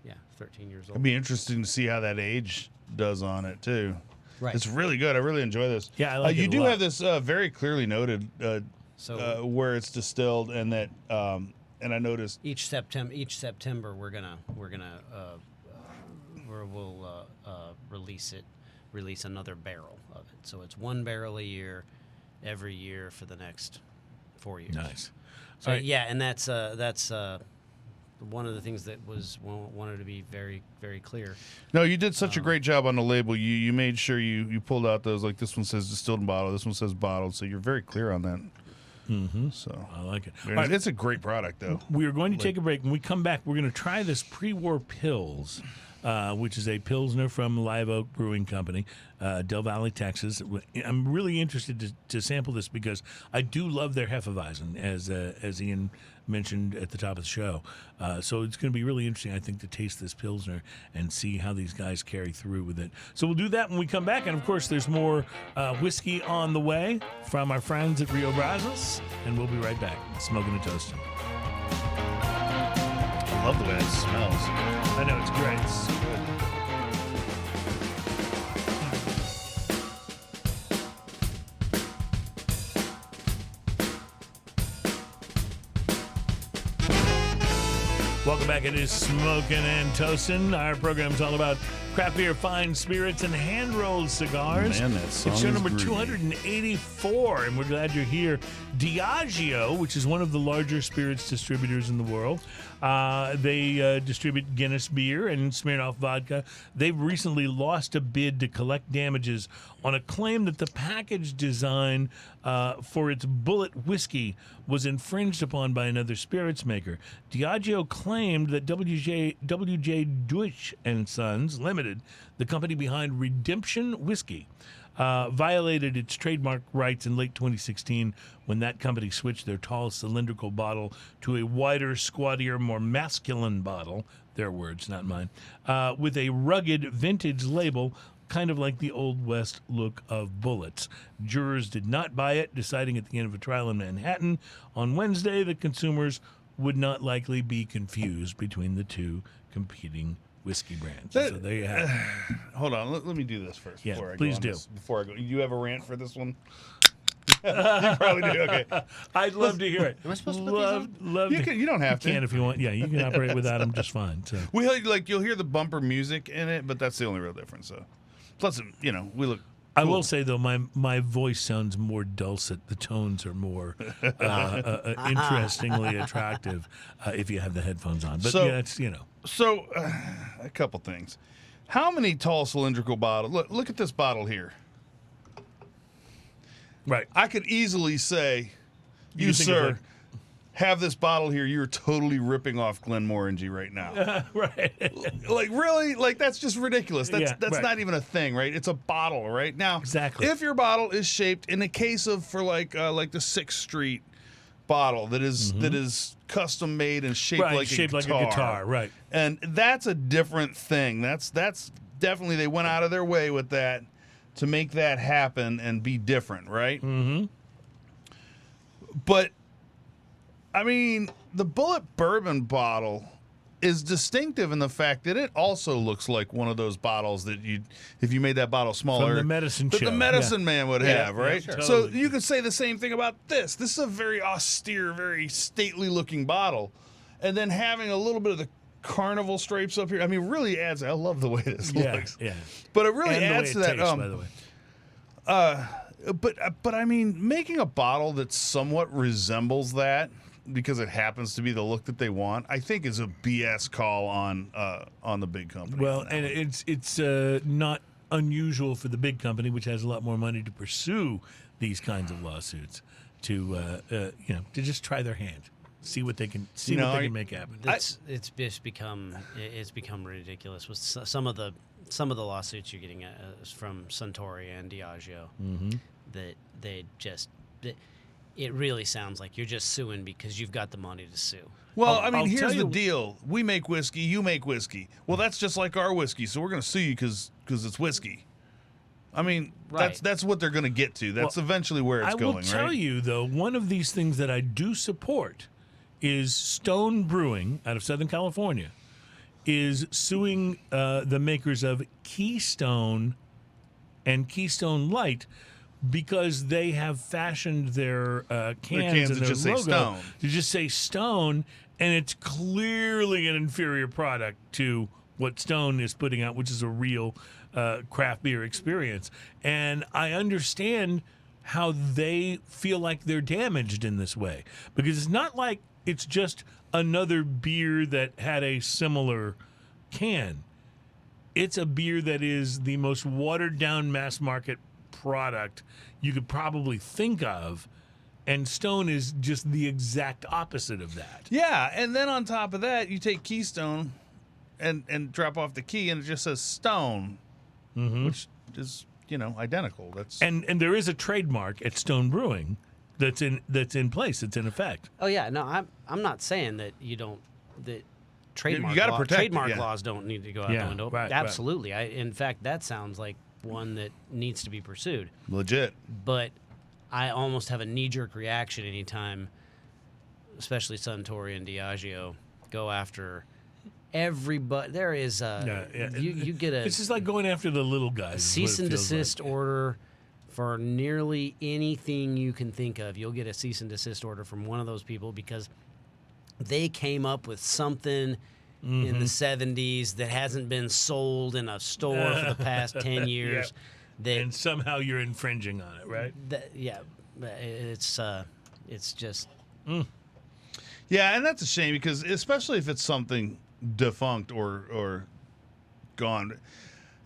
Yeah, 13 years old. It'd be interesting to see how that age does on it too. Right. It's really good. I really enjoy this. Yeah, I like you it a do lot. have this very clearly noted where it's distilled, and that and I noticed each September we'll release another barrel of it. So it's 1 barrel a year, every year for the next 4 years. Nice. So All right. yeah, and that's one of the things that wanted to be very, very clear. No, you did such a great job on the label. You made sure you pulled out those, like this one says distilled and bottled, this one says bottled, so you're very clear on that. Mm-hmm. So I like it. it's, All right. it's a great product, though. We are going to take a break. When we come back, we're going to try this pre-war Pils, which is a Pilsner from Live Oak Brewing Company, Del Valle, Texas. I'm really interested to sample this because I do love their Hefeweizen, as Ian mentioned at the top of the show. So it's going to be really interesting, I think, to taste this Pilsner and see how these guys carry through with it. So we'll do that when we come back. And, of course, there's more whiskey on the way from our friends at Rio Brazos. And we'll be right back, smoking and toasting. I love the way it smells. I know, it's great. It's so good. Welcome back. It is Smoking and Toasting. Our program's all about craft beer, fine spirits, and hand-rolled cigars. Man, that song It's show is number groovy. 284, and we're glad you're here. Diageo, which is one of the larger spirits distributors in the world, they distribute Guinness beer and Smirnoff vodka. They've recently lost a bid to collect damages on a claim that the package design for its Bullet whiskey was infringed upon by another spirits maker. Diageo claimed that W.J. Deutsch and Sons Limited, the company behind Redemption Whiskey, violated its trademark rights in late 2016 when that company switched their tall cylindrical bottle to a wider, squattier, more masculine bottle, their words, not mine, with a rugged vintage label, kind of like the Old West look of Bullets. Jurors did not buy it, deciding at the end of a trial in Manhattan on Wednesday that consumers would not likely be confused between the two competing whiskey brands. So there you have it. Hold on, let me do this first. Yeah, before I please go on do. this, before I go, you have a rant for this one? You probably do. Okay. I'd love to hear it. Am I supposed to put these on? Love to. You don't have to. You can if you want. Yeah, you can operate without them just fine. So. You'll hear the bumper music in it, but that's the only real difference. So, plus, we look. I cool. will say though, my voice sounds more dulcet. The tones are more interestingly attractive if you have the headphones on. But So- yeah, it's So, a couple things. How many tall cylindrical bottles? Look at this bottle here. right. I could easily say, You you think of sir, it. have this bottle here. You're totally ripping off Glenmorangie right now. Right. Like, really? Like, that's just ridiculous. That's Yeah, right. not even a thing, right? It's a bottle, right? Now, Exactly. if your bottle is shaped in a case of for like the 6th Street bottle that is custom made and shaped Right. like Shaped a like guitar. a guitar. Right. And that's a different thing. That's definitely, they went out of their way with that to make that happen and be different, right? Mm-hmm. But I mean, the Bullet bourbon bottle is distinctive in the fact that it also looks like one of those bottles that if you made that bottle smaller, From the medicine that show. the medicine man would Yeah, have, yeah, right? sure. So Totally. you could say the same thing about this. This is a very austere, very stately looking bottle. And then having a little bit of the carnival stripes up here, I mean, really adds. I love the way this Yeah. looks. Yeah. But it really And the way adds it to that. tastes, by the way. But I mean, making a bottle that somewhat resembles that because it happens to be the look that they want, I think is a BS call on the big company. Well, on that and one. it's not unusual for the big company, which has a lot more money to pursue these kinds of lawsuits, to just try their hand, see what they can make happen. It's become ridiculous with some of the lawsuits you're getting from Suntory and Diageo. That it really sounds like you're just suing because you've got the money to sue. Well, I'll here's tell the you- deal. We make whiskey, you make whiskey. Well, that's just like our whiskey, so we're going to sue you because it's whiskey. Right. That's what they're going to get to. That's eventually where it's going, right? I will tell you, though, one of these things that I do support is Stone Brewing out of Southern California is suing the makers of Keystone and Keystone Light because they have fashioned their cans and that their just say logo Stone. to just say Stone, and it's clearly an inferior product to what Stone is putting out, which is a real craft beer experience. And I understand how they feel like they're damaged in this way, because it's not like it's just another beer that had a similar can. It's a beer that is the most watered down mass market product you could probably think of, and Stone is just the exact opposite of that. Yeah, and then on top of that, you take Keystone and drop off the key, and it just says Stone, which is identical. That's And there is a trademark at Stone Brewing that's in place. It's in effect. Oh yeah, no, I'm not saying that trademark You gotta protect it, trademark yeah. laws don't need to go out Yeah, the window. right. Absolutely. In fact, that sounds like one that needs to be pursued. legit. But I almost have a knee-jerk reaction anytime, especially Suntory and Diageo, go after everybody. There is you get It's just like going after the little guys. is what cease it and feels desist like. order for nearly anything you can think of. You'll get a cease and desist order from one of those people because they came up with something in the 70s that hasn't been sold in a store for the past 10 years. And somehow you're infringing on it, right? It's just Yeah, and that's a shame because especially if it's something defunct or gone.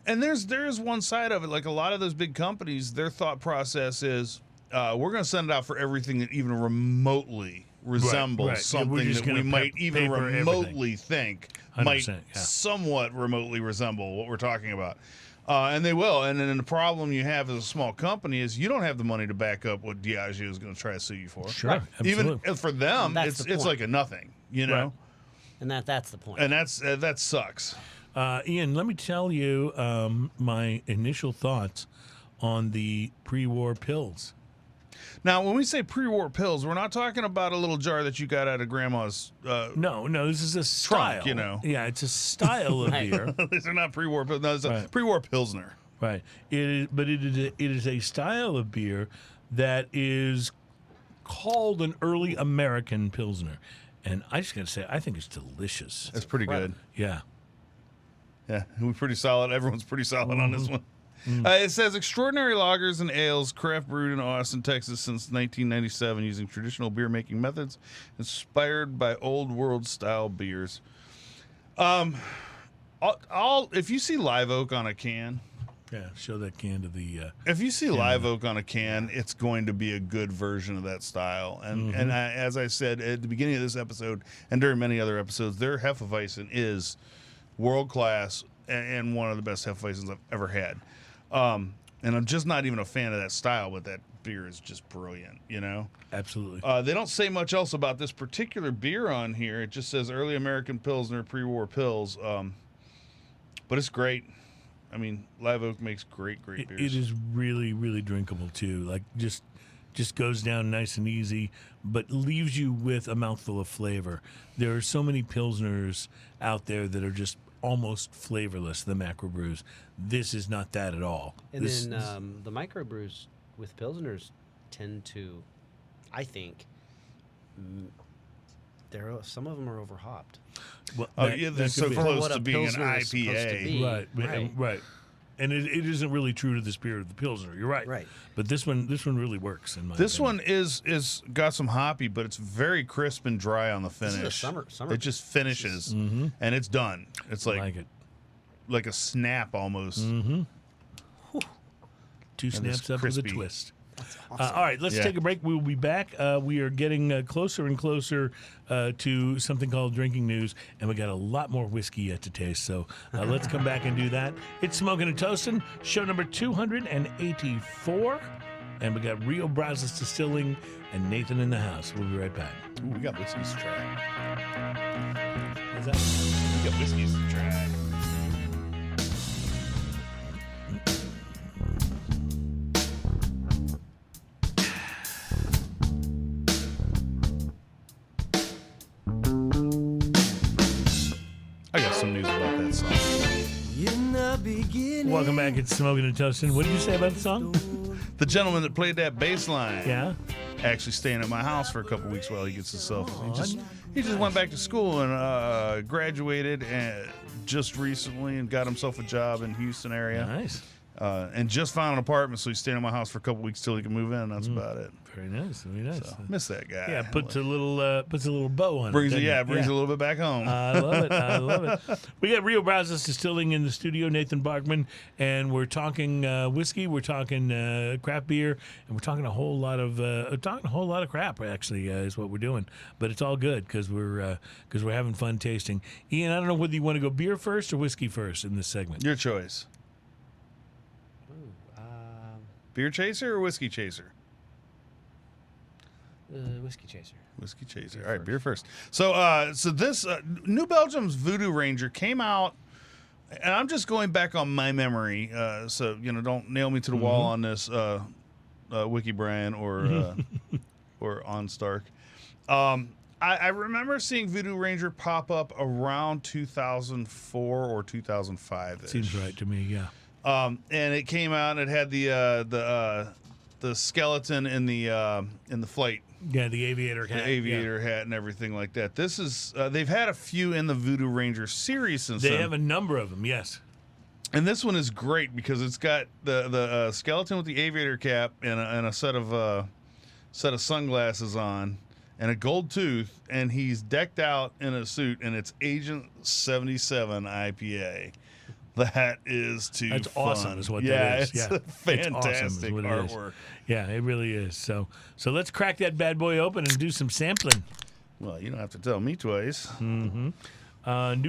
And there is one side of it. Like a lot of those big companies, their thought process is we're going to send it out for everything that even remotely resembles right. Yeah, we're something just that we gonna might even paper remotely think might 100%, yeah. somewhat remotely resemble what we're talking about. And they will. And then the problem you have as a small company is you don't have the money to back up what Diageo is going to try to sue you for. Sure, absolutely. Even for them, That's the it's point. like a nothing, you know? Right. and that's the point. And that sucks. Ian, let me tell you my initial thoughts on the pre-war pills. Now, when we say pre-war pills, we're not talking about a little jar that you got out of Grandma's. No, this is a Trunk, style. Yeah, it's a style of Right. beer. These are not pre-war pills. No, it's a Right. pre-war Pilsner. Right. It is a style of beer that is called an early American Pilsner. And I just got to say, I think it's delicious. That's pretty good. Yeah. Yeah, we're pretty solid. Everyone's pretty solid on this one. It says extraordinary lagers and ales craft brewed in Austin, Texas since 1997 using traditional beer making methods inspired by old world style beers. If you see Live Oak on a can, Yeah, show that can to the... if you see Live Oak on a can, it's going to be a good version of that style. And as I said at the beginning of this episode and during many other episodes, their Hefeweizen is world class and one of the best Hefeweizens I've ever had. And I'm just not even a fan of that style, but that beer is just brilliant, you know? Absolutely. They don't say much else about this particular beer on here. It just says early American Pilsner, pre-war pills. But it's great. I mean, Live Oak makes great beers. It is really, really drinkable, too. Like, just goes down nice and easy, but leaves you with a mouthful of flavor. There are so many Pilsners out there that are just almost flavorless, the macro brews. This is not that at all. And then the microbrews with Pilsners tend to, I think, some of them are overhopped. Well, yeah, they're so be. close what to a being an Pilsner is supposed to IPA. be. Right. And it isn't really true to the spirit of the Pilsner. You're right. Right. But this one really works in my This opinion. one is got some hoppy, but it's very crisp and dry on the finish. This is a summer It just finishes, and it's done. It's I like it. like a snap almost. Two snaps up with a crispy. twist. Awesome. All right, let's Yeah. take a break. We will be back. We are getting closer and closer to something called drinking news, and we got a lot more whiskey yet to taste. So let's come back and do that. It's Smoking and Toasting, show number 284, and we got Rio Brazos Distilling and Nathan in the house. We'll be right back. Ooh, we got whiskeys to try. What's that? We got whiskeys to try. I got some news about that song. Welcome back. It's Smoking and Toasting. What did you say about the song? The gentleman that played that bass line, Yeah. actually staying at my house for a couple weeks while he gets himself. He just went back to school and graduated and just recently and got himself a job in Houston area. Nice. And just found an apartment, so he's staying at my house for a couple weeks till he can move in. That's about it. Very nice. Very nice. So, miss that guy. Yeah, puts a little bow on brings it. it. Yeah, doesn't brings it a little bit back home. I love it. I love it. We got Rio Brazos Distilling in the studio, Nathan Barkman, and we're talking whiskey, we're talking craft beer, and we're talking a whole lot of crap. Actually, is what we're doing. But it's all good because we're having fun tasting. Ian, I don't know whether you want to go beer first or whiskey first in this segment. Your choice. Beer chaser or whiskey chaser? Whiskey chaser. Whiskey chaser. All right, beer first. So, this New Belgium's Voodoo Ranger came out, and I'm just going back on my memory. So don't nail me to the wall on this, Wiki Brian or or on Stark. I remember seeing Voodoo Ranger pop up around 2004 or 2005. Seems right to me. Yeah. And it came out and it had the skeleton in the flight. Yeah, the aviator hat. The aviator hat and everything like that. This is they've had a few in the Voodoo Ranger series since They then. have a number of them. Yes. And this one is great because it's got the skeleton with the aviator cap and a set of sunglasses on and a gold tooth, and he's decked out in a suit, and it's Agent 77 IPA. That is too That's fun. awesome is what yeah, that is. it's Yeah, a fantastic it's awesome is what it is. artwork. Yeah, it really is. So let's crack that bad boy open and do some sampling. Well, you don't have to tell me twice. New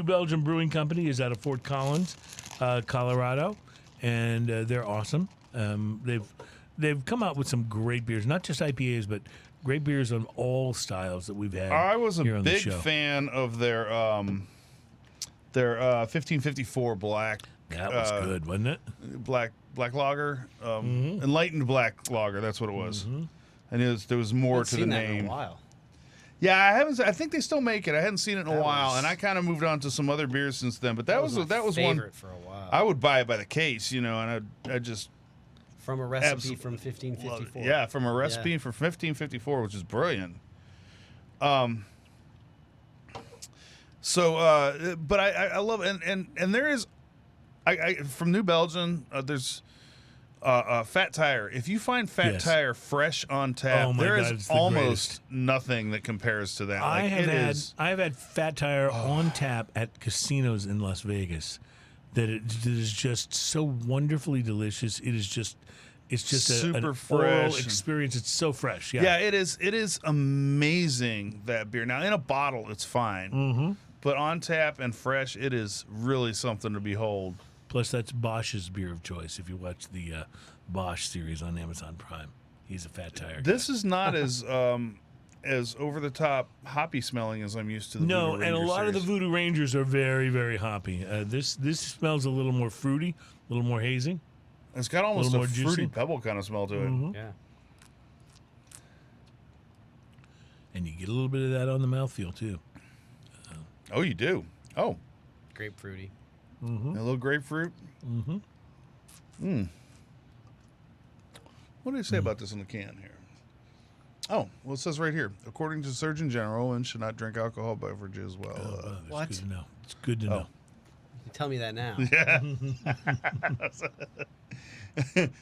Belgium Brewing Company is out of Fort Collins, Colorado, and they're awesome. They've come out with some great beers, not just IPAs, but great beers on all styles that we've had. I was a here on the big show. fan of their 1554 black. That was good, wasn't it? Black lager, enlightened black lager. That's what it was. And there was more to the Seen that name. in a while. Yeah, I haven't. I think they still make it. I hadn't seen it in a That while, was- and I kind of moved on to some other beers since then. But that was my one. favorite for a while. I would buy it by the case, and I just From a recipe Absolutely from love it. 1554. Yeah, from a recipe for 1554, which is brilliant. But I love it. And there is, I from New Belgium, there's Fat Tire. If you find Fat Yes. Tire fresh on tap, Oh my there God, is it's the almost greatest. nothing that compares to that. I Like, have it had is- I've had Fat Tire on tap at casinos in Las Vegas. That it is just so wonderfully delicious. It's just Super an oral fresh. experience. It's so fresh. Yeah. Yeah, it is. It is amazing, that beer. Now in a bottle, it's fine, but on tap and fresh, it is really something to behold. Plus, that's Bosch's beer of choice. If you watch the Bosch series on Amazon Prime, he's a Fat Tire. This is not as over the top hoppy smelling as I'm used to. The No, Voodoo and a Ranger lot of the series. Voodoo Rangers are very, very hoppy. This smells a little more fruity, a little more hazy. It's got almost little a more fruity juicy. pebble kind of smell to it. Yeah. And you get a little bit of that on the mouthfeel, too. Oh, you do. Oh, Grapefruity. a little grapefruit. What do they say about this on the can here? Oh, well, it says right here, according to Surgeon General, one should not drink alcohol beverages while. That's What? good to know. It's good to know. You tell me that now.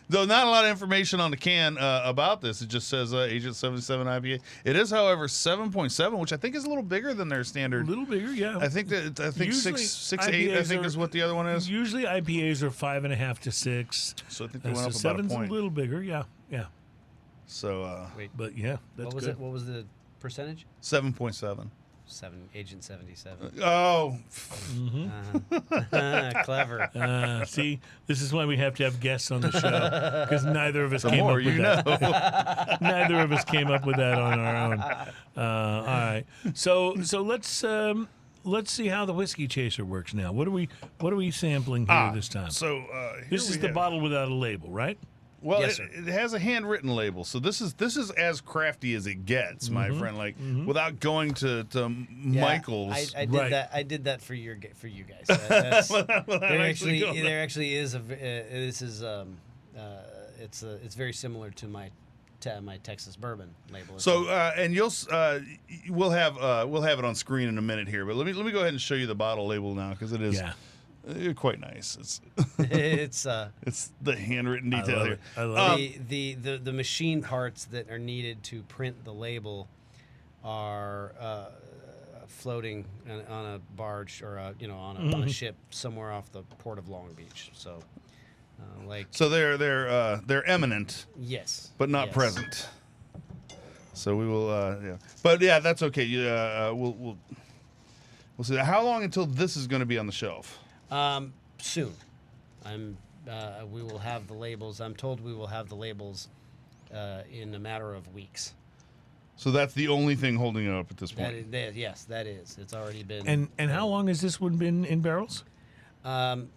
Though not a lot of information on the can about this. It just says Agent 77 IPA. It is, however, 7.7, which I think is a little bigger than their A standard. little bigger, yeah. I think Usually 6 8. I IPAs think are- is what the other one is. Usually IPAs are 5.5 to 6. So I think they So went up about a seven's point. a little bigger, yeah. So Wait, But yeah, that's what was good. it? What was the percentage? 7.7. Agent 77. Oh, Clever. See, this is why we have to have guests on the show because neither of us the came more up with you that. know. Neither of us came up with that on our own. All right, so let's see how the whiskey chaser works now. What are we sampling here this time? So This is the bottle without a label, right? Well, Yes, it has a handwritten label, so this is as crafty as it gets, my friend. Like without going to Michael's. I did Right. that. I did that for you guys. That's, there actually go is a. This is it's very similar to my Texas bourbon label. So and we'll have it on screen in a minute here, but let me go ahead and show you the bottle label now because it is quite nice. it's It's the handwritten detail love here. it. I love the machine parts that are needed to print the label are floating on a barge or on a ship somewhere off the port of Long Beach. So So they're eminent, yes, but not yes. present. So we will, But yeah, that's okay. We'll see. How long until this is going to be on the shelf? Soon. We will have the labels. I'm told we will have the labels in a matter of weeks. So that's the only thing holding it up at this That point. is, yes, that is. It's already been. And how long has this one been in barrels? 5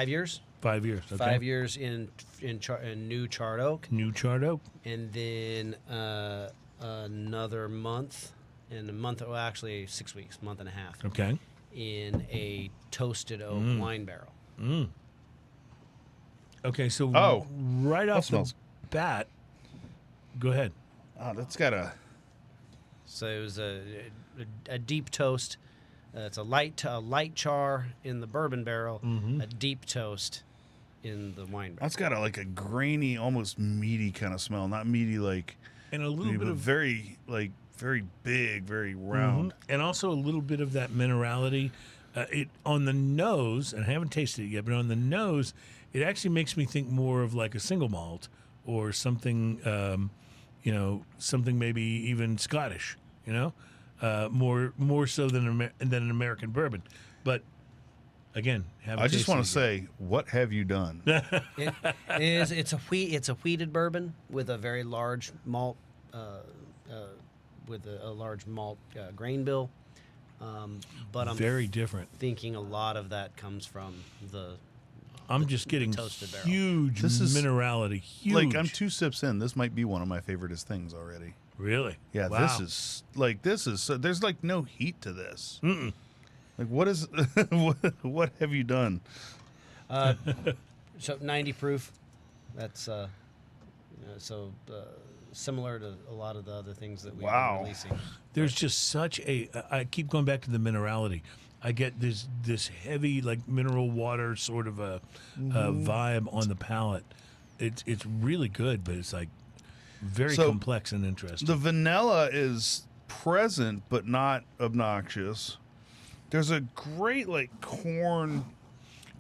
years. 5 years. Okay. 5 years in new charred oak, New charred oak. and then another month, and a month. Well, actually 6 weeks, month and a half, Okay. in a toasted oak wine barrel. Okay. So Oh, right that off the smells- bat, go ahead. Oh, that's got a. So it was a deep toast. It's a light char in the bourbon barrel, a deep toast in the wine barrel. That's got a grainy, almost meaty kind of smell. Not meaty like, And a little bit but of very big, very round. and also a little bit of that minerality. It on the nose, and I haven't tasted it yet, but on the nose, it actually makes me think more of like a single malt or something, something maybe even Scottish. More so than an American bourbon. But again, haven't I just tasted want it to say, what have you done? It's a wheated bourbon with a very large malt, grain bill. But I'm very different. thinking a lot of that comes from the. I'm just getting toasted barrel. huge This is- minerality. Huge. Like I'm 2 sips in. This might be one of my favoriteest things already. Really? Yeah, Wow. this is. So, there's no heat to this. Like what is? what have you done? Mm-hmm. So 90 proof. That's similar to a lot of the other things that we've Wow. been releasing. There's just such a. I keep going back to the minerality. I get this heavy like mineral water sort of a vibe on the palate. It's really good, but it's like very So, complex and interesting. The vanilla is present but not obnoxious. There's a great corn. corn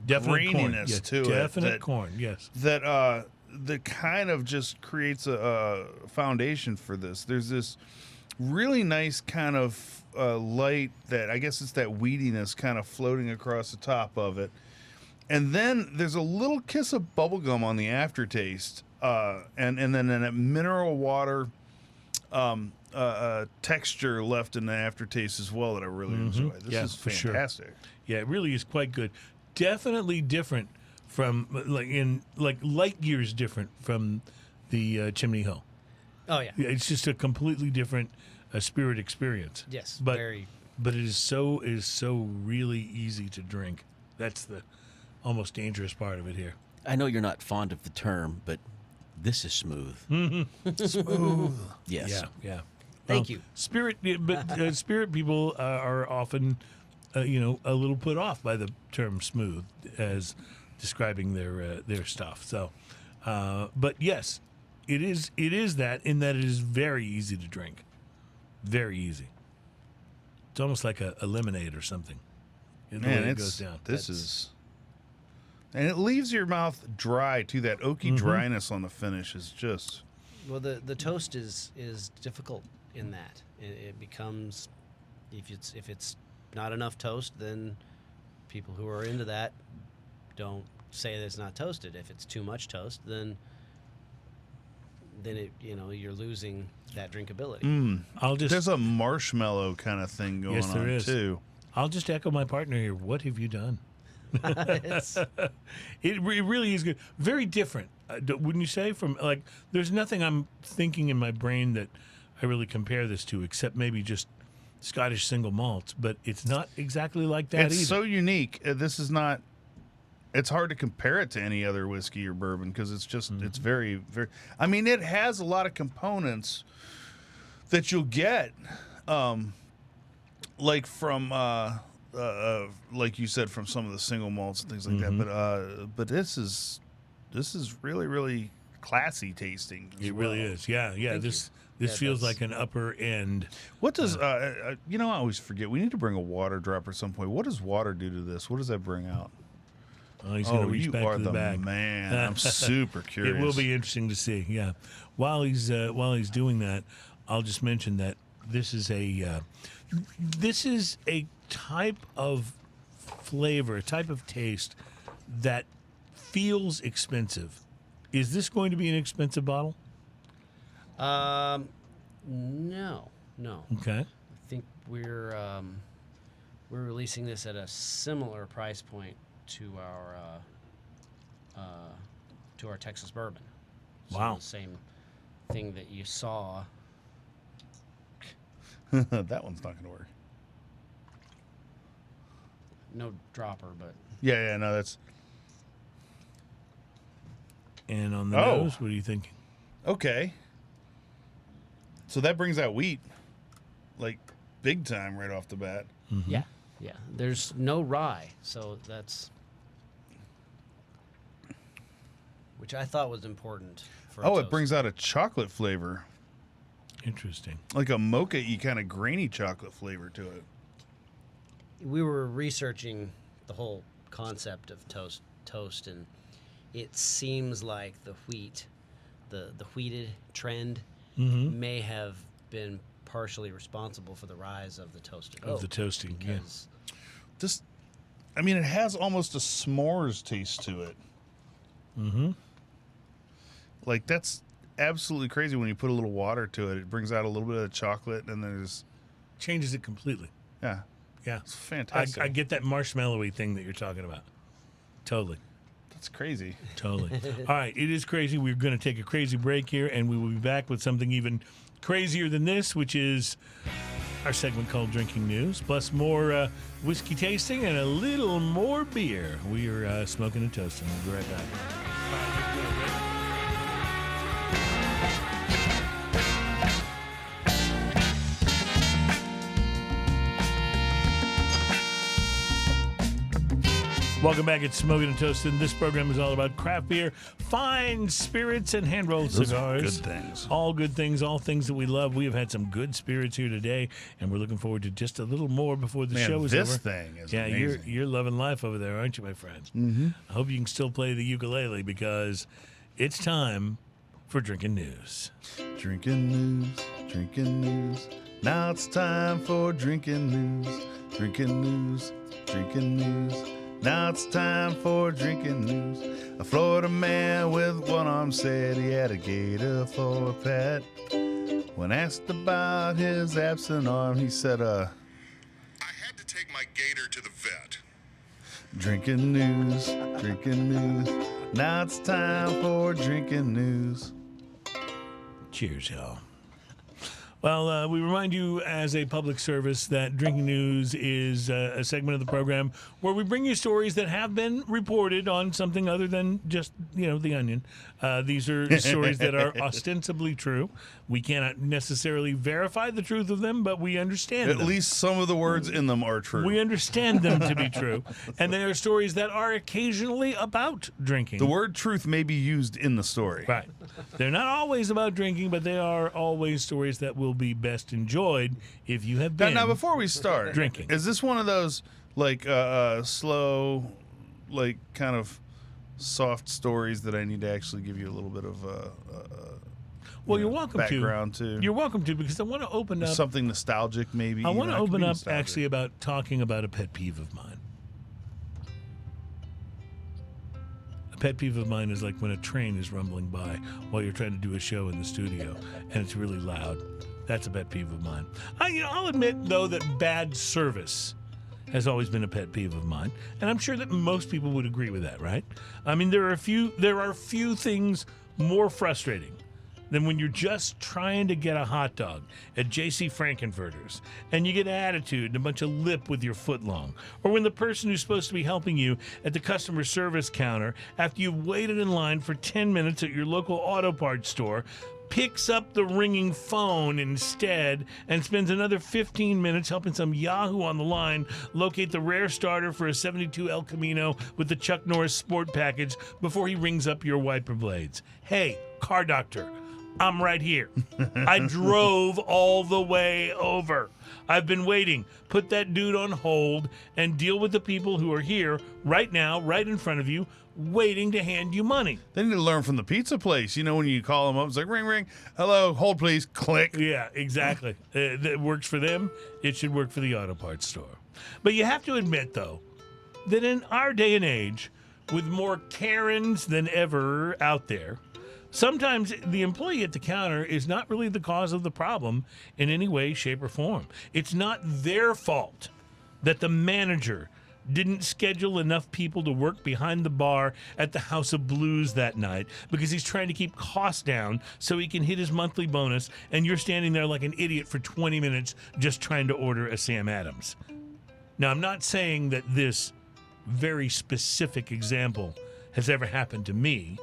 graininess Yes, to it definite that- corn. Yes. that kind of just creates a foundation for this. There's this really nice kind of light that I guess it's that weediness kind of floating across the top of it. And then there's a little kiss of bubblegum on the aftertaste. And then a mineral water texture left in the aftertaste as well that I really enjoy. This Yeah, is for sure. fantastic. Yeah, it really is quite good. Definitely different from light years different from the Chimney Hill. Oh yeah. Yeah, it's just a completely different spirit experience. Yes. But very. but it is so really easy to drink. That's the almost dangerous part of it here. I know you're not fond of the term, but this is smooth. Smooth. Yes. Yeah. Thank you. Spirit, but spirit people are often, a little put off by the term smooth as describing their stuff. So, but yes, it is that in that it is very easy to drink, very easy. It's almost like a lemonade or something. The way Man, it goes down. this is And it leaves your mouth dry too. That oaky dryness on the finish is just. Well, the toast is difficult in that. It becomes, if it's not enough toast, then people who are into that don't say that it's not toasted. If it's too much toast, then it, you're losing that drinkability. There's a marshmallow kind of thing going Yes, there on is. too. I'll just echo my partner here. What have you done? It really is good. Very different, wouldn't you say? From like, there's nothing I'm thinking in my brain that I really compare this to, except maybe just Scottish single malts. But it's not exactly like that It's either. so unique. This is not. It's hard to compare it to any other whiskey or bourbon because it's just it's very, very. I mean, it has a lot of components that you'll get, like from. Like you said, from some of the single malts and things like that. But this is really, really classy tasting. It really is. Yeah. This feels like an upper end. What does I always forget. We need to bring a water drop at some point. What does water do to this? What does that bring out? Oh, he's going to reach you back are to the bag. man. I'm super curious. It will be interesting to see. Yeah. While he's doing that, I'll just mention that this is a type of flavor, a type of taste that feels expensive. Is this going to be an expensive bottle? No. Okay. I think we're releasing this at a similar price point to our Texas bourbon. So Wow. the same thing that you saw. That one's not going to work. No dropper, but Yeah, no, that's And on the Oh. nose, what are you thinking? okay. So that brings out wheat, like big time right off the bat. yeah. There's no rye, so that's which I thought was important for. a Oh, it toast. brings out a chocolate flavor, Interesting. like a mocha-y kind of grainy chocolate flavor to it. We were researching the whole concept of toast, and it seems like the wheated trend may have been partially responsible for the rise of the toasted Of the oak, toasting, yeah. because Just, I mean, it has almost a s'mores taste to it. Like that's absolutely crazy when you put a little water to it. It brings out a little bit of chocolate, and there's Changes it completely. yeah, Yeah. it's fantastic. I get that marshmallowy thing that you're talking about. Totally. That's crazy. Totally. All right, it is crazy. We're going to take a crazy break here, and we will be back with something even crazier than this, which is our segment called Drinking News, plus more whiskey tasting and a little more beer. We are smoking and toasting. We'll be right back. Welcome back. It's Smoking and Toasting. This program is all about craft beer, fine spirits, and hand-rolled Those are cigars. good things. All good things, all things that we love. We have had some good spirits here today, and we're looking forward to just a little more before the Man, show is this over. thing is yeah, amazing. you're loving life over there, aren't you, my friend? Mm-hmm. I hope you can still play the ukulele because it's time for Drinking News. Drinking news, drinking news. Now it's time for drinking news, drinking news, drinking news. Now it's time for drinking news. A Florida man with one arm said he had a gator for a pet. When asked about his absent arm, he said, I had to take my gator to the vet. drinking news, drinking news. Now it's time for drinking news. Cheers, y'all. Well, we remind you as a public service that Drinking News is a segment of the program where we bring you stories that have been reported on something other than just, the onion. These are stories that are ostensibly true. We cannot necessarily verify the truth of them, but we understand At them. least some of the words in them are true. We understand them to be true. And they are stories that are occasionally about drinking. The word truth may be used in the story. Right. They're not always about drinking, but they are always stories that will be best enjoyed if you have been Now, before we start, drinking. is this one of those like slow, like kind of soft stories that I need to actually give you a little bit of Well, you're welcome background to. You're welcome to, because I want to open up. Something nostalgic, maybe. I want to It could open be up nostalgic. actually about talking about a pet peeve of mine. A pet peeve of mine is like when a train is rumbling by while you're trying to do a show in the studio and it's really loud. That's a pet peeve of mine. I'll admit, though, that bad service has always been a pet peeve of mine, and I'm sure that most people would agree with that, right? I mean, there are few things more frustrating than when you're just trying to get a hot dog at J.C. Frankenfurter's and you get attitude and a bunch of lip with your foot long, or when the person who's supposed to be helping you at the customer service counter, after you've waited in line for 10 minutes at your local auto parts store, picks up the ringing phone instead and spends another 15 minutes helping some yahoo on the line locate the rare starter for a 72 El Camino with the Chuck Norris Sport package before he rings up your wiper blades. Hey, car doctor, I'm right here. I drove all the way over. I've been waiting. Put that dude on hold and deal with the people who are here right now, right in front of you, waiting to hand you money. They need to learn from the pizza place. You know, when you call them up, it's like, ring, ring. Hello, hold, please. Click. Yeah, exactly. That works for them. It should work for the auto parts store. But you have to admit, though, that in our day and age, with more Karens than ever out there, sometimes the employee at the counter is not really the cause of the problem in any way, shape, or form. It's not their fault that the manager didn't schedule enough people to work behind the bar at the House of Blues that night because he's trying to keep costs down so he can hit his monthly bonus, and you're standing there like an idiot for 20 minutes just trying to order a Sam Adams. Now, I'm not saying that this very specific example has ever happened to me,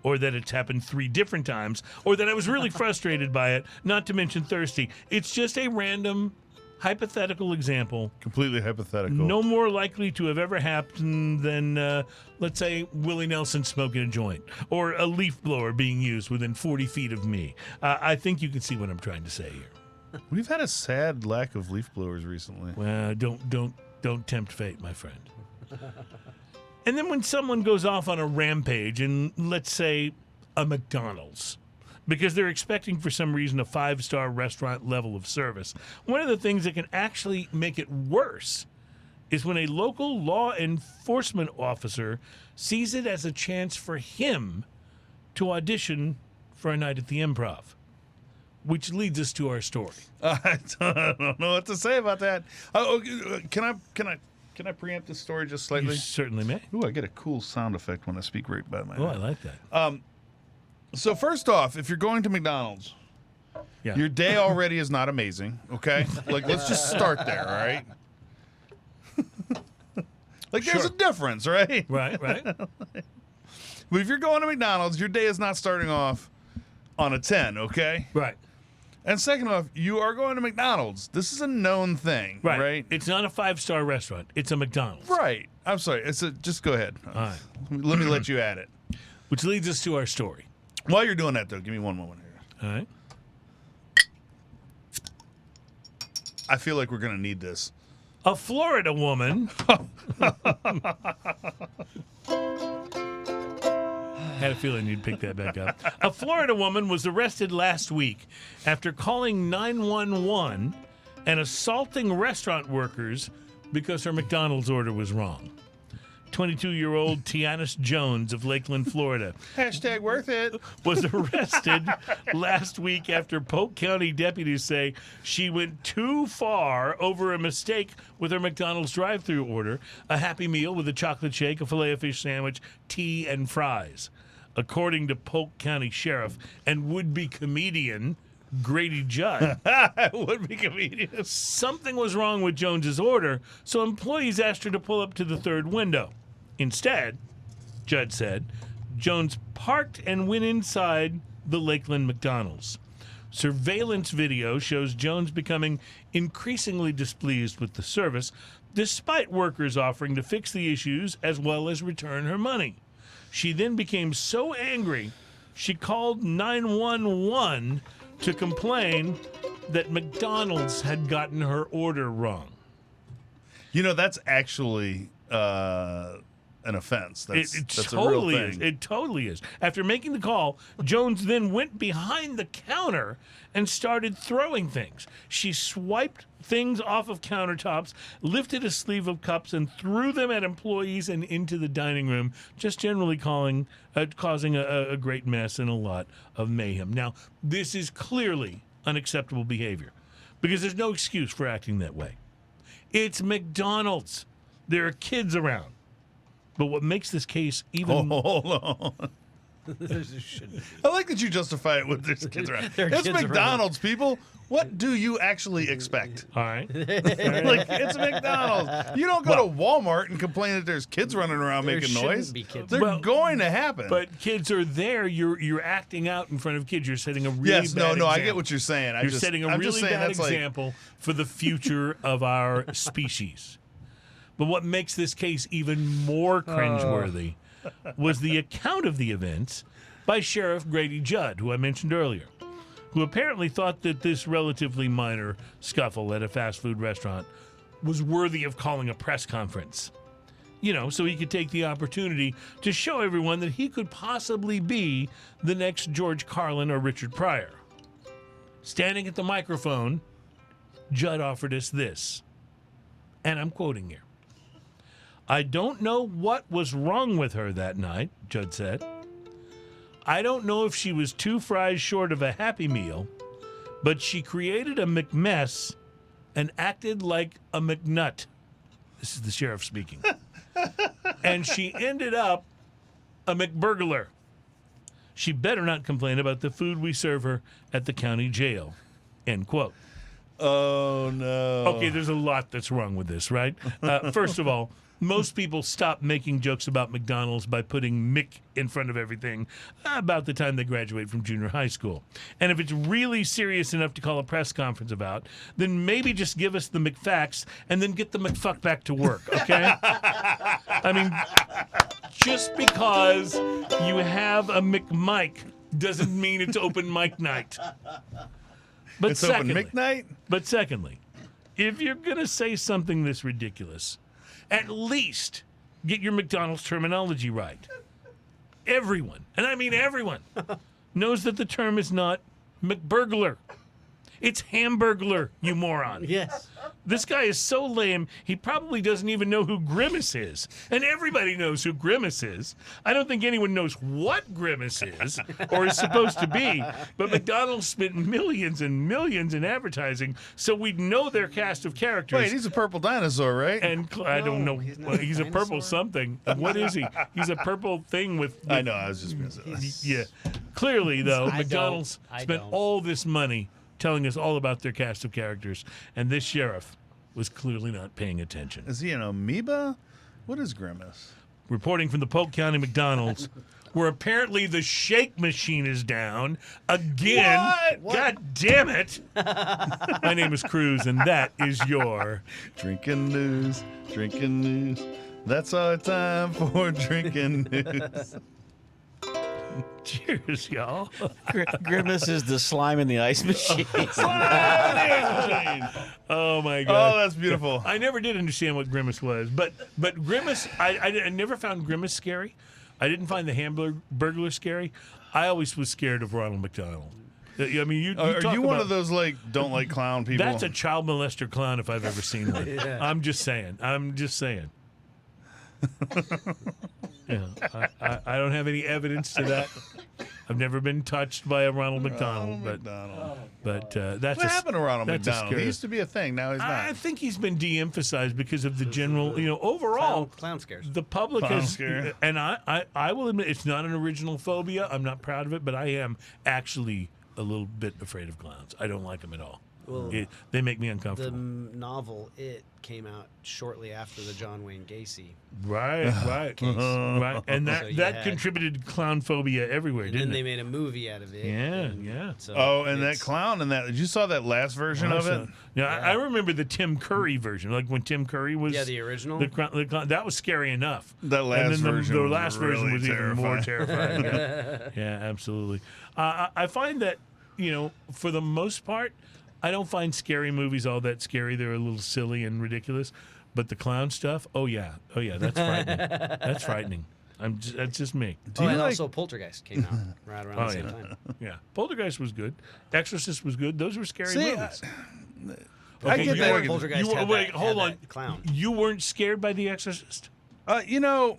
or that it's happened 3 different times, or that I was really frustrated by it, not to mention thirsty. It's just a random hypothetical example. Completely hypothetical. No more likely to have ever happened than, let's say, Willie Nelson smoking a joint, or a leaf blower being used within 40 feet of me. I think you can see what I'm trying to say here. We've had a sad lack of leaf blowers recently. Well, don't tempt fate, my friend. And then when someone goes off on a rampage in, let's say, a McDonald's, because they're expecting for some reason a 5-star restaurant level of service, one of the things that can actually make it worse is when a local law enforcement officer sees it as a chance for him to audition for a night at the Improv, which leads us to our story. I don't know what to say about that. Can I preempt this story just slightly? You certainly may. Ooh, I get a cool sound effect when I speak right by my Oh, I mouth. like that. So first off, if you're going to McDonald's, Yeah. your day already is not amazing, okay? Like, let's just start there, all right? Like, there's a difference, right? Right. But if you're going to McDonald's, your day is not starting off on a 10, okay? Right. And second off, you are going to McDonald's. This is a known thing, right? It's not a 5-star restaurant. It's a McDonald's. Right. I'm sorry. Just go ahead. All right. Let me let you at it. Which leads us to our story. While you're doing that, though, give me one moment here. All right. I feel like we're going to need this. A Florida woman. Had a feeling you'd pick that back up. A Florida woman was arrested last week after calling 911 and assaulting restaurant workers because her McDonald's order was wrong. 22-year-old Tianis Jones of Lakeland, Florida, Hashtag worth it. was arrested last week after Polk County deputies say she went too far over a mistake with her McDonald's drive-thru order, a Happy Meal with a chocolate shake, a filet-o-fish sandwich, tea, and fries. According to Polk County Sheriff and would-be comedian Grady Judd, Would-be comedian. something was wrong with Jones's order, so employees asked her to pull up to the third window. Instead, Judd said, Jones parked and went inside the Lakeland McDonald's. Surveillance video shows Jones becoming increasingly displeased with the service, despite workers offering to fix the issues as well as return her money. She then became so angry, she called 911 to complain that McDonald's had gotten her order wrong. You know, that's actually an offense. That's It a totally real is. thing. It totally is. After making the call, Jones then went behind the counter and started throwing things. She swiped things off of countertops, lifted a sleeve of cups, and threw them at employees and into the dining room, just generally causing a great mess and a lot of mayhem. Now, this is clearly unacceptable behavior because there's no excuse for acting that way. It's McDonald's. There are kids around. But what makes this case even... Hold on. I like that you justify it with there's kids around. There are It's kids McDonald's, people. What do you actually expect? All right. Like, it's McDonald's. You don't go to Walmart and complain that there's kids running around There making shouldn't noise. be kids. They're Well, going to happen. But kids are there. You're acting out in front of kids. You're setting a really yes, bad no, example. I get what you're saying. You're setting a I'm really just saying bad that's like, example for the future of our species. But what makes this case even more cringeworthy was the account of the events by Sheriff Grady Judd, who I mentioned earlier, who apparently thought that this relatively minor scuffle at a fast food restaurant was worthy of calling a press conference. You know, so he could take the opportunity to show everyone that he could possibly be the next George Carlin or Richard Pryor. Standing at the microphone, Judd offered us this, and I'm quoting here. I don't know what was wrong with her that night, Judd said. I don't know if she was 2 fries short of a Happy Meal, but she created a McMess and acted like a McNut. This is the sheriff speaking. And she ended up a McBurglar. She better not complain about the food we serve her at the county jail. End quote. oh, no. Okay, there's a lot that's wrong with this, right? First of all, most people stop making jokes about McDonald's by putting Mick in front of everything about the time they graduate from junior high school. And if it's really serious enough to call a press conference about, then maybe just give us the McFacts and then get the McFuck back to work, okay? I mean, just because you have a McMike doesn't mean it's open mic night. But It's secondly, open McNight? But secondly, if you're going to say something this ridiculous, at least get your McDonald's terminology right. Everyone, and I mean everyone, knows that the term is not McBurglar. It's Hamburglar, you moron. Yes. This guy is so lame, he probably doesn't even know who Grimace is. And everybody knows who Grimace is. I don't think anyone knows what Grimace is or is supposed to be. But McDonald's spent millions and millions in advertising so we'd know their cast of characters. Wait, he's a purple dinosaur, right? And I don't know. he's not Well, a he's a purple dinosaur. something. What is he? He's a purple thing with I know, I was just going to say. yeah. Clearly, though, I McDonald's don't. I spent don't. all this money telling us all about their cast of characters, and this sheriff was clearly not paying attention. Is he an amoeba? What is Grimace? Reporting from the Polk County McDonald's, where apparently the shake machine is down again. What? God damn it! My name is Cruz, and that is your. Drinking news, drinking news. That's our time for drinking news. Cheers, y'all. Grimace is the slime in the ice machine. Oh my god. Oh, that's beautiful. I never did understand what Grimace was, but Grimace, I never found Grimace scary. I didn't find the Hamburglar scary. I always was scared of Ronald McDonald. I mean, you Are talk you one about- of those, like, don't like clown people? That's a child molester clown if I've ever seen one. I'm just saying. Yeah, I don't have any evidence to that. I've never been touched by a Ronald McDonald, but that's What happened to Ronald that's a McDonald? He scare. used to be a thing. Now he's not. I think he's been de-emphasized because of the general, overall, Clown scares. the public Clown has, scare. and I will admit it's not an original phobia. I'm not proud of it, but I am actually a little bit afraid of clowns. I don't like them at all. Well, They make me The uncomfortable. novel It came out shortly after the John Wayne Gacy. Right, right, and So that you that had- contributed to clown phobia everywhere, And didn't then they it? made a movie out of it. Yeah. So Oh, and that it's- clown and that. You saw that last version of it? Yeah, I remember the Tim Curry version, like when Tim Curry was Yeah, the original. the clown, that was scary enough. That last and then version the was last version really was even more terrifying. terrifying. Yeah, absolutely. I find that for the most part, I don't find scary movies all that scary. They're a little silly and ridiculous. But the clown stuff, oh yeah, that's frightening. That's frightening. That's just me. And also Poltergeist came out right around the same time. Yeah, Poltergeist was good. Exorcist was good. Those were scary See, movies. I get that. Poltergeist had wait, that, hold had on. that clown. You weren't scared by The Exorcist? You know,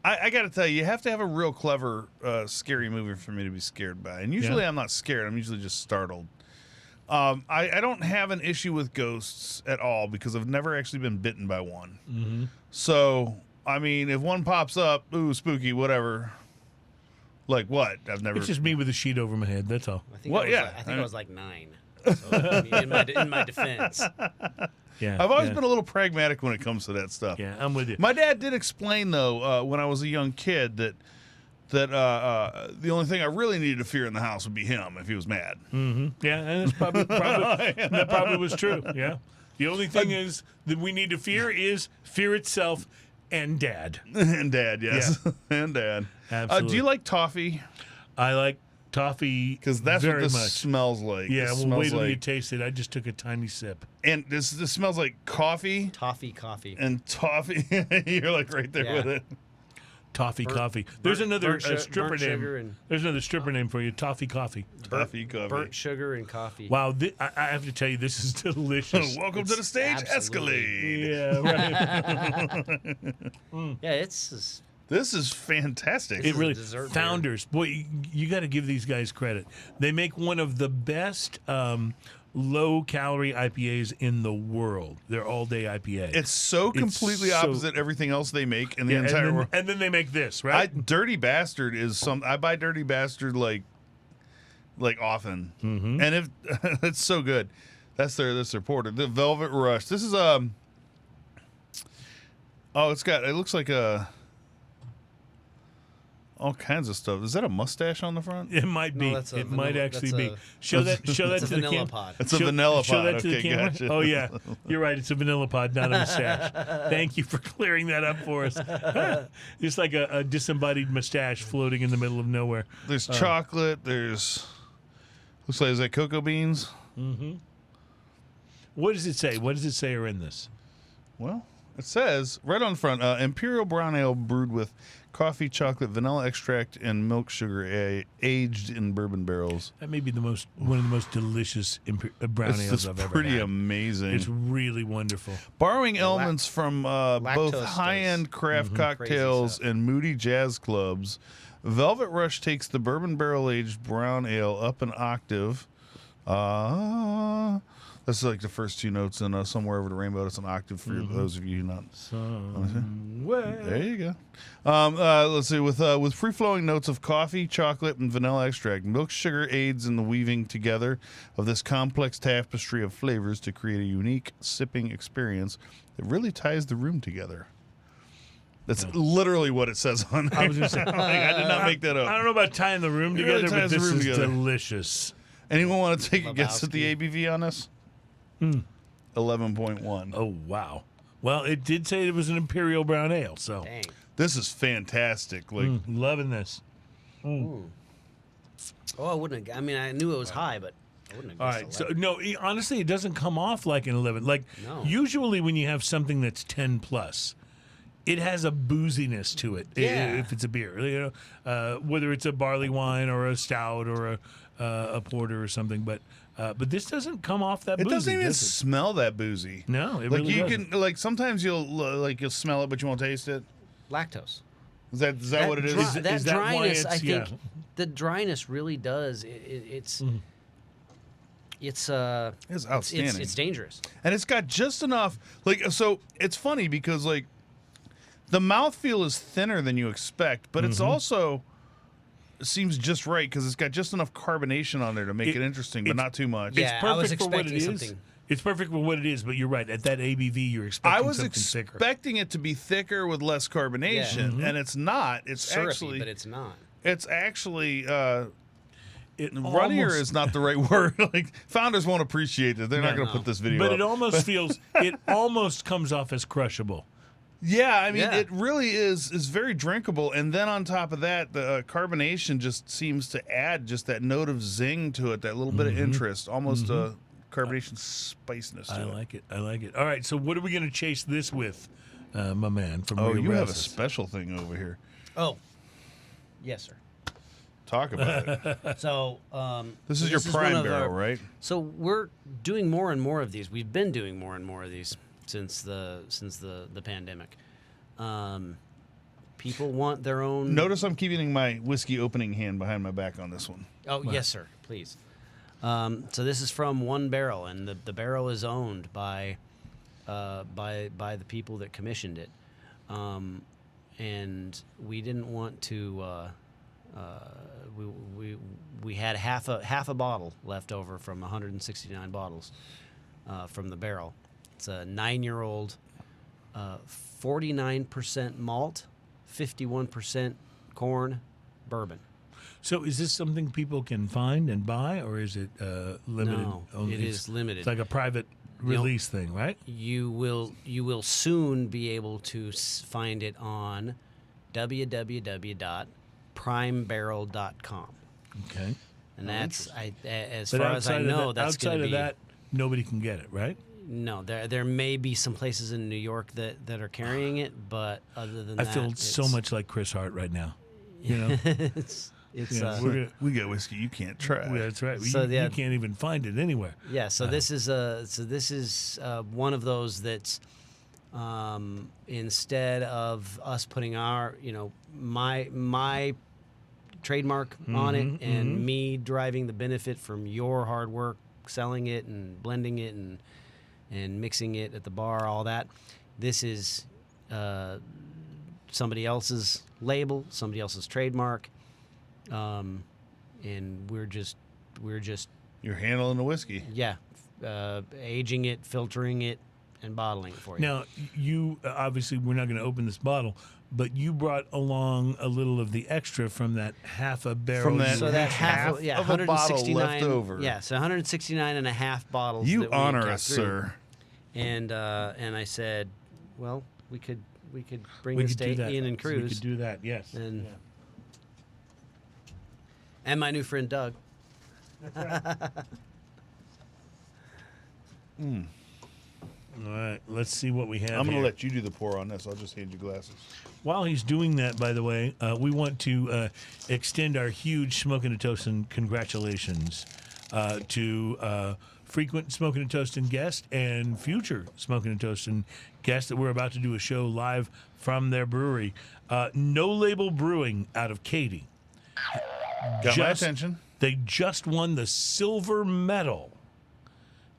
I got to tell you have to have a real clever, scary movie for me to be scared by. And usually I'm not scared. I'm usually just startled. I don't have an issue with ghosts at all because I've never actually been bitten by one. Mm-hmm. So, I mean, if one pops up, ooh, spooky, whatever. Like what? I've never. It's just me with a sheet over my head. That's all. I think, Well, I was like 9. So, I mean, in my defense. Yeah, I've always been a little pragmatic when it comes to that stuff. Yeah, I'm with you. My dad did explain, though, when I was a young kid, that the only thing I really needed to fear in the house would be him if he was mad. Mm-hmm. Yeah, and it's probably that probably was true. Yeah, the only thing is that we need to fear is fear itself and Dad. And Dad, yes, and Dad. Absolutely. Do you like toffee? I like toffee Because that's very what this much. smells like. Yeah, This well, smells wait till you like, taste it. I just took a tiny sip. and this smells like coffee Toffee coffee. and toffee. You're like right there with it. Toffee coffee. There's another stripper burnt sugar name. and- There's another stripper name for you. Toffee coffee. Toffee coffee. Burnt sugar and coffee. Wow, I have to tell you, this is delicious. Welcome to the stage, absolutely- Escalade. Yeah, right. Yeah, it's This is fantastic. It really dessert beer. Founders. Boy, you got to give these guys credit. They make one of the best low-calorie IPAs in the world. They're all-day IPA. It's so completely so- opposite everything else they make in the Yeah, entire world. and then they make this, right? Dirty Bastard is some. I buy Dirty Bastard like often, and if it's so good, that's their porter. The Velvet Rush. This is Oh, it looks like all kinds of stuff. Is that a mustache on the front? It might be. that's a It might vanilla- actually that's be. Show that it's to a the vanilla camera. pod. It's a vanilla Show pod. that to the Okay, camera. gotcha. Oh yeah, you're right. It's a vanilla pod, not a mustache. Thank you for clearing that up for us. Just like a disembodied mustache floating in the middle of nowhere. There's chocolate. There's looks like is that cocoa beans? What does it say? What does it say are in this? Well, it says right on front, Imperial Brown Ale brewed with coffee, chocolate, vanilla extract, and milk sugar, aged in bourbon barrels. That may be one of the most delicious brown It's ales just I've ever pretty had. amazing. It's really wonderful. Borrowing elements from both lactose high-end craft Crazy cocktails stuff. and moody jazz clubs, Velvet Rush takes the bourbon barrel-aged brown ale up an octave. That's like the first two notes in Somewhere Over the Rainbow. That's an octave for those of you who not. There you go. Let's see. With free-flowing notes of coffee, chocolate, and vanilla extract, milk sugar aids in the weaving together of this complex tapestry of flavors to create a unique sipping experience that really ties the room together. That's literally what it says on there. I was going to say, I did not make that I up. don't know about tying the room It really together, but ties the this room is together. delicious. Anyone want to take a guess at the Lebowski. ABV on this? 11.1. Oh, wow. Well, it did say it was an Imperial Brown Ale, so Dang. This is fantastic. Like loving this. Oh, I wouldn't have. I mean, I knew it was high, but I wouldn't have All guessed right. So 11. no, honestly, it doesn't come off like an 11. Like No. usually when you have something that's 10 plus, it has a booziness to it. Yeah. If it's a beer, you know, whether it's a barley wine or a stout or a porter or something. But this doesn't come off that it boozy. doesn't even does it? smell that boozy. No, it Like really you doesn't. can like sometimes you'll smell it but you won't taste it. Lactose. Is that what it is? Is That that why dryness, it's- I think, yeah. the dryness really does. It's It's it's outstanding. it's dangerous. And it's got just enough so it's funny because like the mouthfeel is thinner than you expect, but it's also seems just right because it's got just enough carbonation on there to make it interesting, but not too much. Yeah, I was perfect for what it expecting is. something. It's perfect for what it is, but you're right. At that ABV, you're expecting I was something thicker. expecting it to be thicker with less carbonation, and it's not. It's Syrupy, actually but it's not. it's actually It runnier almost- is not the right word. Like founders won't appreciate it. They're not going to put this video But up. it almost feels. It almost comes off as crushable. Yeah, I mean, Yeah. it really is very drinkable. And then on top of that, the carbonation just seems to add just that note of zing to it, that little bit of interest, almost carbonation spiciness to I it. like it. I like it. All right, so what are we going to chase this with, my man? From Oh, Rio you have a Brazos? special thing over here. Oh, yes, sir. Talk about it. So This is your one prime of barrel, our- right? So we're doing more and more of these. We've been doing more and more of these since the pandemic. People want their own. Notice I'm keeping my whiskey opening hand behind my back on this one. Oh, yes, sir. Please. So this is from One Barrel, and the barrel is owned by the people that commissioned it. And we didn't want to. We had half a bottle left over from 169 bottles from the barrel. It's a 9-year-old, 49% malt, 51% corn bourbon. So is this something people can find and buy, or is it limited? No, only? it is limited. It's like a private release thing, right? You will soon be able to find it on www.primebarrel.com. Okay. And that's as But far as I outside of know, that, that's outside going to of be. that, nobody can get it, right? No, there may be some places in New York that are carrying it, but other than I that, feel so it's- much like Chris Hart right now. You know, it's Yeah, we're gonna- We got whiskey you can't try. that's right. So, you can't even find it anywhere. yeah. So this is one of those that's instead of us putting our my trademark on it and me deriving the benefit from your hard work selling it and blending it and mixing it at the bar, all that. This is somebody else's label, somebody else's trademark, and we're just You're handling the whiskey. aging it, filtering it, and bottling it for you. Now, you obviously we're not going to open this bottle, but you brought along a little of the extra from that half a barrel. From that- you So that half of a bottle 169 left over. Yeah, so 169 and a half bottles. You that we honor got us, through. sir. And I said, well, we could bring we this could do to that. Ian and We Cruz, could do that. Yes. and my new friend Doug. All right. Let's see what we have. I'm going to here. let you do the pour on this. I'll just hand you glasses. While he's doing that, by the way, we want to extend our huge Smoking and Toasting congratulations to frequent Smoking and Toasting guest and future Smoking and Toasting guest that we're about to do a show live from their brewery. No Label Brewing out of Katy. Got my attention. They just won the silver medal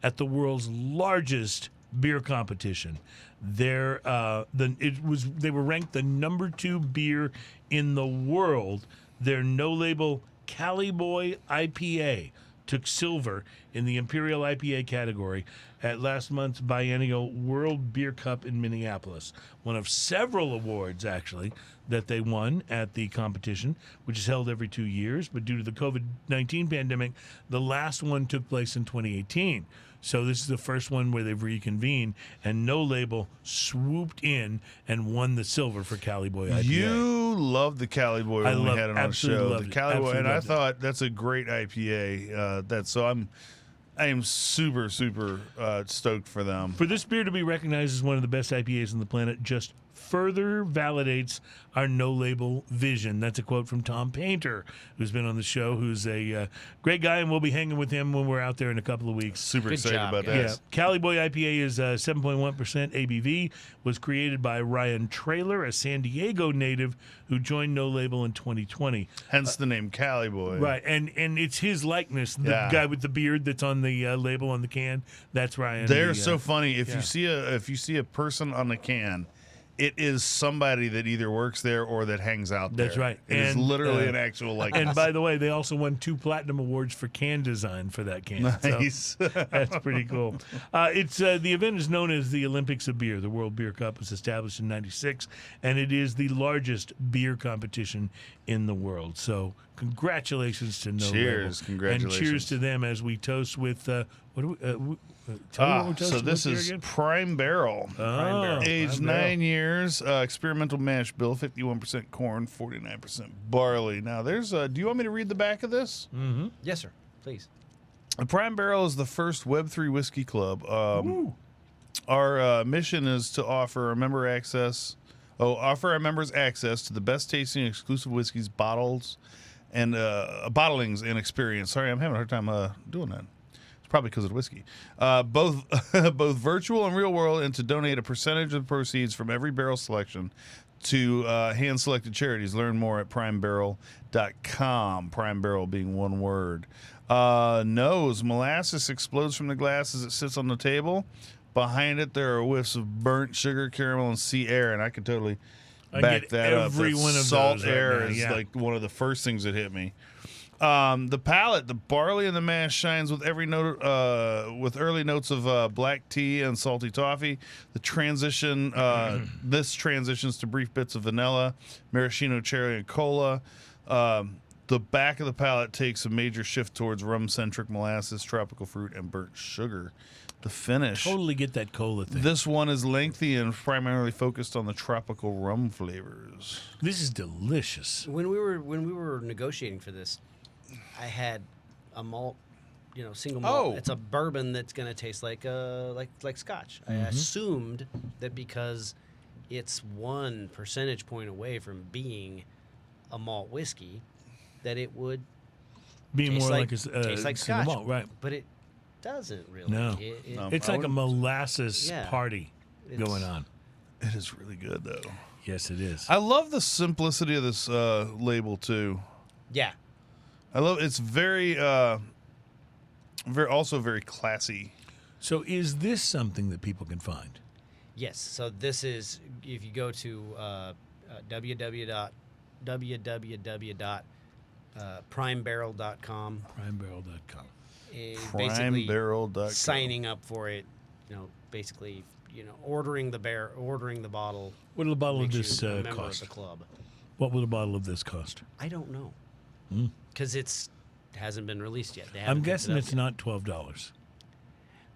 at the world's largest beer competition. They were ranked the number 2 beer in the world. Their No Label Cali Boy IPA took silver in the Imperial IPA category at last month's biennial World Beer Cup in Minneapolis. One of several awards, actually, that they won at the competition, which is held every 2 years. But due to the COVID-19 pandemic, the last one took place in 2018. So this is the first one where they've reconvened, and No Label swooped in and won the silver for Cali Boy IPA. You loved the Cali Boy when we had it on the show. loved The it. Cali Boy, Absolutely and I loved it. thought that's a great IPA. I am super stoked for them. For this beer to be recognized as one of the best IPAs on the planet just further validates our no-label vision. That's a quote from Tom Painter, who's been on the show, who's a great guy, and we'll be hanging with him when we're out there in a couple of weeks. Super Good excited job, about guys. that. Yeah, Cali Boy IPA is 7.1% ABV, was created by Ryan Traylor, a San Diego native who joined No Label in 2020. Hence the name Cali Boy. Right, and it's his likeness, the Yeah. guy with the beard that's on the label on the can. That's Ryan. They're so funny. If yeah. you see a person on the can, it is somebody that either works there or that hangs out there. That's right. It is And, literally an actual likeness. And by the way, they also won 2 platinum awards for can design for that can. Nice. So that's pretty cool. It's the event is known as the Olympics of Beer. The World Beer Cup was established in '96, and it is the largest beer competition in the world. So congratulations to No Cheers. Label. Congratulations. And cheers to them as we toast with what do we? Tell me what we're So toasting this with is here again? Prime Barrel. Oh, Aged Prime Barrel. 9 years, experimental mash bill, 51% corn, 49% barley. Now, there's do you want me to read the back of this? Yes, sir. Please. The Prime Barrel is the first Web3 whiskey club. Our mission is to offer our members access to the best tasting exclusive whiskeys, bottlings and experience. Sorry, I'm having a hard time doing that. It's probably because of the whiskey. Both virtual and real world, and to donate a percentage of the proceeds from every barrel selection to hand-selected charities. Learn more at primebarrel.com. Prime Barrel being one word. Nose. Molasses explodes from the glass as it sits on the table. Behind it, there are whiffs of burnt sugar, caramel, and sea air, and I could totally back that up. Every one of salt those right air now, is yeah. like one of the first things that hit me. The palate, the barley and the mash shines with every note, with early notes of black tea and salty toffee. The transition, this transitions to brief bits of vanilla, maraschino, cherry, and cola. The back of the palate takes a major shift towards rum-centric molasses, tropical fruit, and burnt sugar. The finish. Totally get that cola thing. This one is lengthy and primarily focused on the tropical rum flavors. This is delicious. When we were negotiating for this, I had a malt, single malt. Oh. It's a bourbon that's going to taste like Scotch. I assumed that because it's 1 percentage point away from being a malt whiskey, that it would Be taste more like a taste like single Scotch, but right? But it doesn't really. No. No. It's I like a wouldn't- molasses Yeah. party It's- going on. It is really good, though. Yes, it is. I love the simplicity of this label, too. Yeah. I love it's very very classy. So is this something that people can find? Yes. So this is, if you go to www.primebarrel.com, Primebarrel.com. basically Primebarrel.com. signing up for it, basically, ordering the bottle. What will a bottle of makes this you a member of cost? the club. What will a bottle of this cost? I don't know, because it hasn't been released yet. They I'm haven't picked guessing it up it's yet. not $12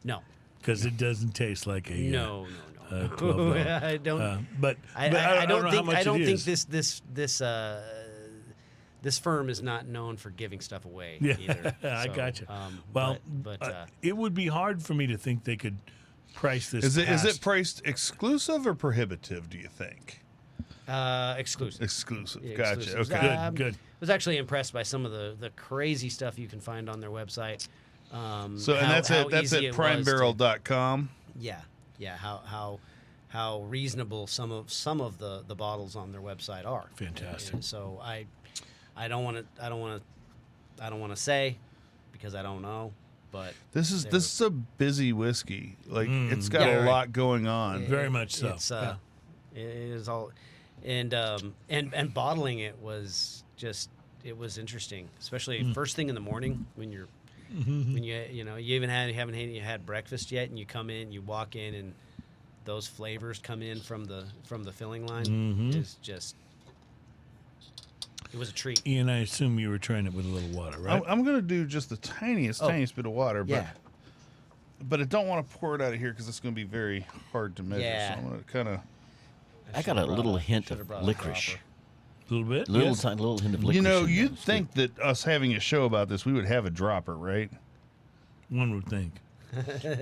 No, because it doesn't taste like a no. $12. I don't. But I don't know how much I don't it think is. this firm is not known for giving stuff away. Yeah, either. I So, gotcha. but It would be hard for me to think they could price this. Is it past- priced exclusive or prohibitive, do you think? exclusive. Exclusive. Yeah, Gotcha. exclusives. Okay. Good. I was actually impressed by some of the crazy stuff you can find on their website. That's at easy it was to- primebarrel.com. Yeah. How reasonable some of the bottles on their website are. Fantastic. And so I don't want to say because I don't know, but This is a busy whiskey. Like it's got Yeah. a lot going on. Very much so. It's it is all, and bottling it was just, it was interesting, especially first thing in the morning when you're when you haven't had breakfast yet, and you come in, you walk in, and those flavors come in from the filling line. Is just, it was a treat. Ian, I assume you were trying it with a little water, right? I'm going to do just the tiniest bit of water, but I don't want to pour it out of here because it's going to be very hard to measure. Yeah. So I'm going to kind of. I got a little hint should've of brought a licorice. dropper. A little bit. Little yes. tiny little hint of licorice. in You'd there. think that us having a show about this, we would have a dropper, right? One would think.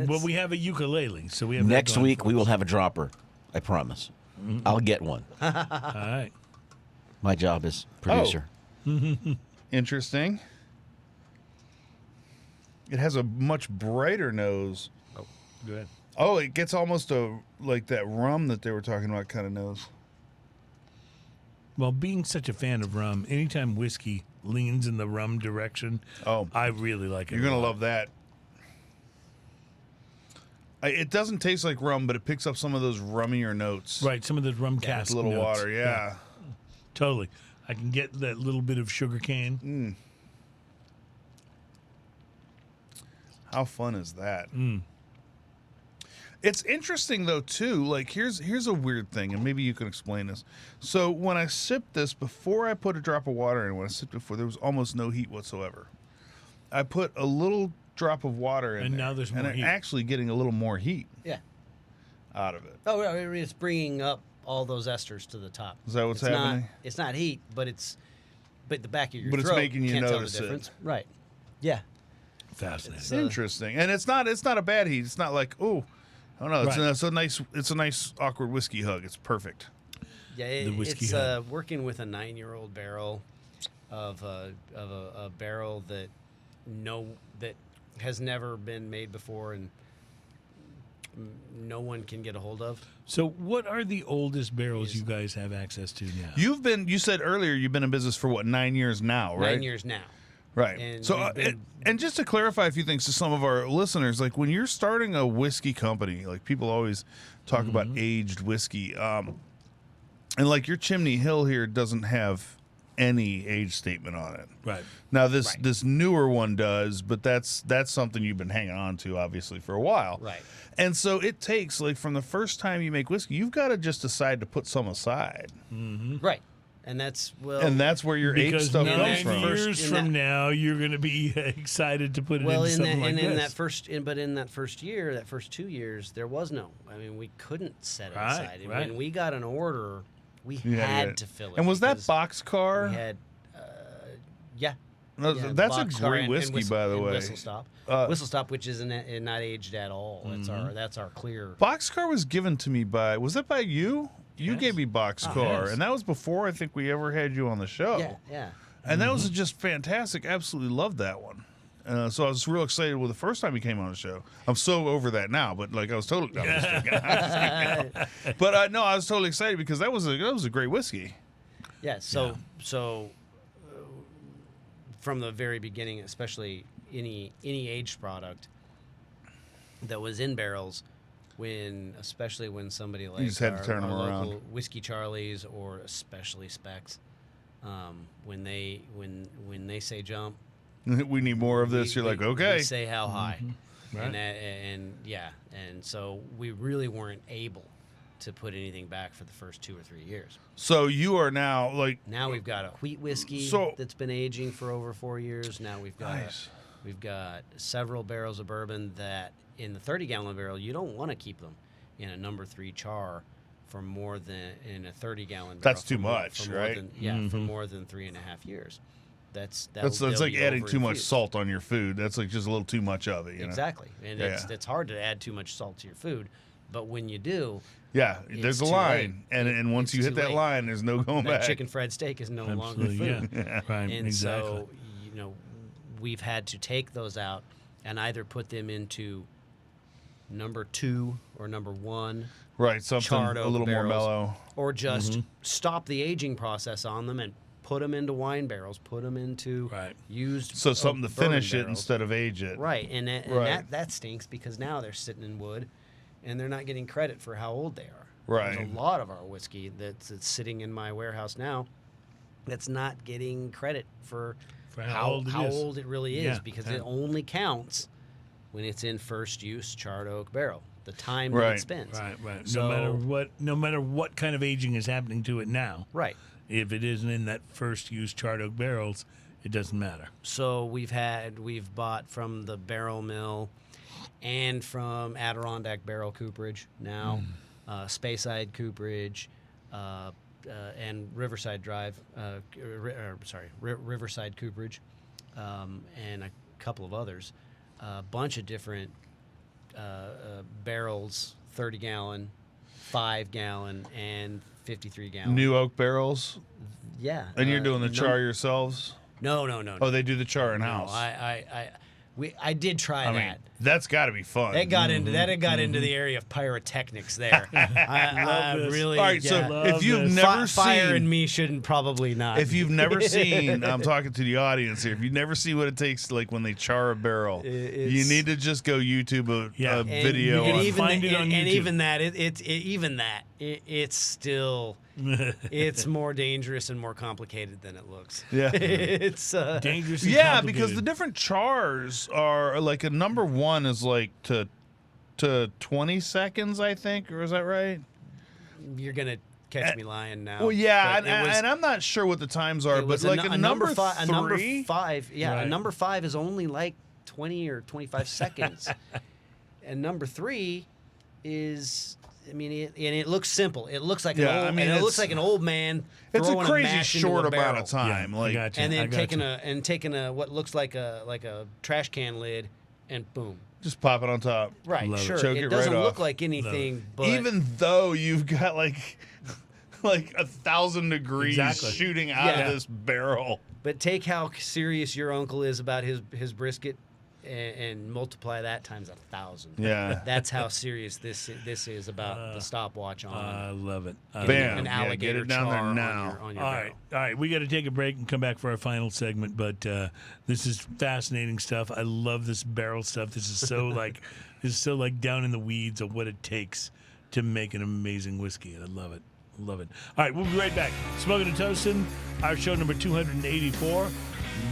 Well, we have a ukulele, so we have that Next going week for we us. will have a dropper. I promise. I'll get one. All right. My job is producer. Interesting. It has a much brighter nose. Go ahead. Oh, it gets almost like that rum that they were talking about kind of nose. Well, being such a fan of rum, anytime whiskey leans in the rum direction, I really like it. You're going a to lot. love that. It doesn't taste like rum, but it picks up some of those rummier notes. Right, some of the rum With cask a little notes. water, yeah. Totally. I can get that little bit of sugar cane. How fun is that? It's interesting though too. Like here's a weird thing, and maybe you can explain this. So when I sipped this before I put a drop of water in, when I sipped it before, there was almost no heat whatsoever. I put a little drop of water in And there, now there's more and heat. I'm actually getting a little more heat Yeah. out of it. Oh, it's bringing up all those esters to the top. Is that what's It's happening? Not, it's not heat, but the back of your But it's throat making you can't tell the notice it. difference. Right. Yeah. Fascinating. It's, Interesting, and it's not a bad heat. It's not like I don't know. Right. It's a nice awkward whiskey hug. It's perfect. Yeah, The whiskey it's hug. working with a 9-year-old barrel of a barrel that has never been made before and no one can get a hold of. So, what are the oldest barrels you guys have access to now? You said earlier you've been in business for what, 9 years now, right? 9 years now. Right. And So, we've been- and just to clarify a few things to some of our listeners, like when you're starting a whiskey company, like people always talk about aged whiskey, and like your Chimney Hill here doesn't have any age statement on it. Right. Now this newer one does, but that's something you've been hanging on to obviously for a while. Right. And so it takes, like, from the first time you make whiskey, you've got to just decide to put some aside, Right. And that's and that's where your age Because stuff nine comes from. years In from that- now, you're going to be excited to put it well, into in something that, like and this. in that first, but in that first year, that first 2 years, there was no. I mean, we couldn't set it Right, aside. And right. When we got an order, we Yeah, had yeah. to fill it. And was that because boxcar? We had, yeah. That's yeah, a Boxcar great and whiskey, Whistle- by the and way. Whistle Stop. Whistle Stop, which is not aged at all. That's our clear. Boxcar was given to me by, was that by you? You Yes. gave me Boxcar, yes. and that was before I think we ever had you on the show. Yeah, yeah. And that was just fantastic. Absolutely loved that one. So I was real excited with the first time you came on the show. I'm so over that now, but like I was totally. No, I'm just kidding. But no, I was totally excited because that was a great whiskey. Yeah. So from the very beginning, especially any aged product that was in barrels, especially when somebody like just had to turn our them around. local Whiskey Charlie's or especially Specs, when they say jump, We need more of this. You're like, okay. we say how high, Right. and so we really weren't able to put anything back for the first 2 or 3 years. So you are now like, Now we've got a wheat whiskey that's been aging for over 4 years. Now we've got several barrels of bourbon that in the 30-gallon barrel you don't want to keep them in a number 3 char for more than in a 30-gallon barrel. That's too for more- much, for more right? than- for more than 3.5 years. That's like adding too much salt on your food. That's like just a little too much of it. You know? Exactly, and Yeah, it's hard to add too much salt to your food, but when you do, Yeah, It's there's a too line, late. and once It's you hit too that late. line, there's no going that back. chicken fried steak is no longer Absolutely, food. yeah. Right, And exactly. so, we've had to take those out and either put them into number 2 or number 1, Right, something charred a oak little more barrels. mellow. or just stop the aging process on them and put them into wine barrels, put them into Right. used So something to bourbon finish it barrels. instead of age it. Right, and Right. that stinks because now they're sitting in wood, and they're not getting credit for how old they are. Right. There's a lot of our whiskey that's sitting in my warehouse now that's not getting credit for how old it is. old it really is Yeah, because yeah. it only counts when it's in first use charred oak barrel. The time that Right. it spends. Right. So, no matter what kind of aging is happening to it now, right. if it isn't in that first used charred oak barrels, it doesn't matter. So we've bought from the barrel mill and from Adirondack barrel cooperage now, Speyside cooperage, and Riverside Drive, Riverside cooperage, and a couple of others. A bunch of different barrels, 30-gallon, 5-gallon, and 53-gallon. New oak barrels, Yeah. and you're doing the no- char yourselves. No. Oh, they do the char in No, house. I did try I that. mean, that's got to be fun. That got into the area of pyrotechnics there. I this. really. All right, yeah. so if you've this. never Fire seen, and me shouldn't probably not. if you've never seen, I'm talking to the audience here. If you've never seen what it takes, like when they char a barrel, you It's- need to just go YouTube a And video. and on even Find it on and YouTube. even that it's still it's more dangerous and more complicated than it looks. Yeah. It's Dangerous. And Yeah, because the complicated. different chars are like a number 1 is like to 20 seconds, I think, or is that right? you're gonna catch me lying now. Well, yeah, but it was- and I'm not sure what the times are, it but was like a a number fi- a number 3. 5, yeah, Right. a number 5 is only like 20 or 25 seconds, and number 3 is it looks simple. It looks like it looks like an old man. It's a throwing crazy mash into short a amount barrel. of time. Yeah, I Like, got you. And I then got taking a what looks like a trash can lid, and boom. just pop it on top. Right, Love it. sure. Choke It it doesn't right look off. like anything, but Even though you've got like 1,000 degrees Exactly. shooting out Yeah. of this barrel. but take how serious your uncle is about his brisket, and multiply that times 1,000. Yeah. That's how serious this is about the stopwatch on I love it. I love Bam. an Yeah, alligator get it down there char now. on your All barrel. right. We got to take a break and come back for our final segment. But this is fascinating stuff. I love this barrel stuff. This is so like down in the weeds of what it takes to make an amazing whiskey. I love it. Love it. All right, we'll be right back. Smoking and Toasting, our show number 284.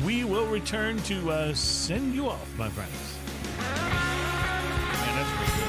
We will return to send you off, my friends. Man, that's pretty good.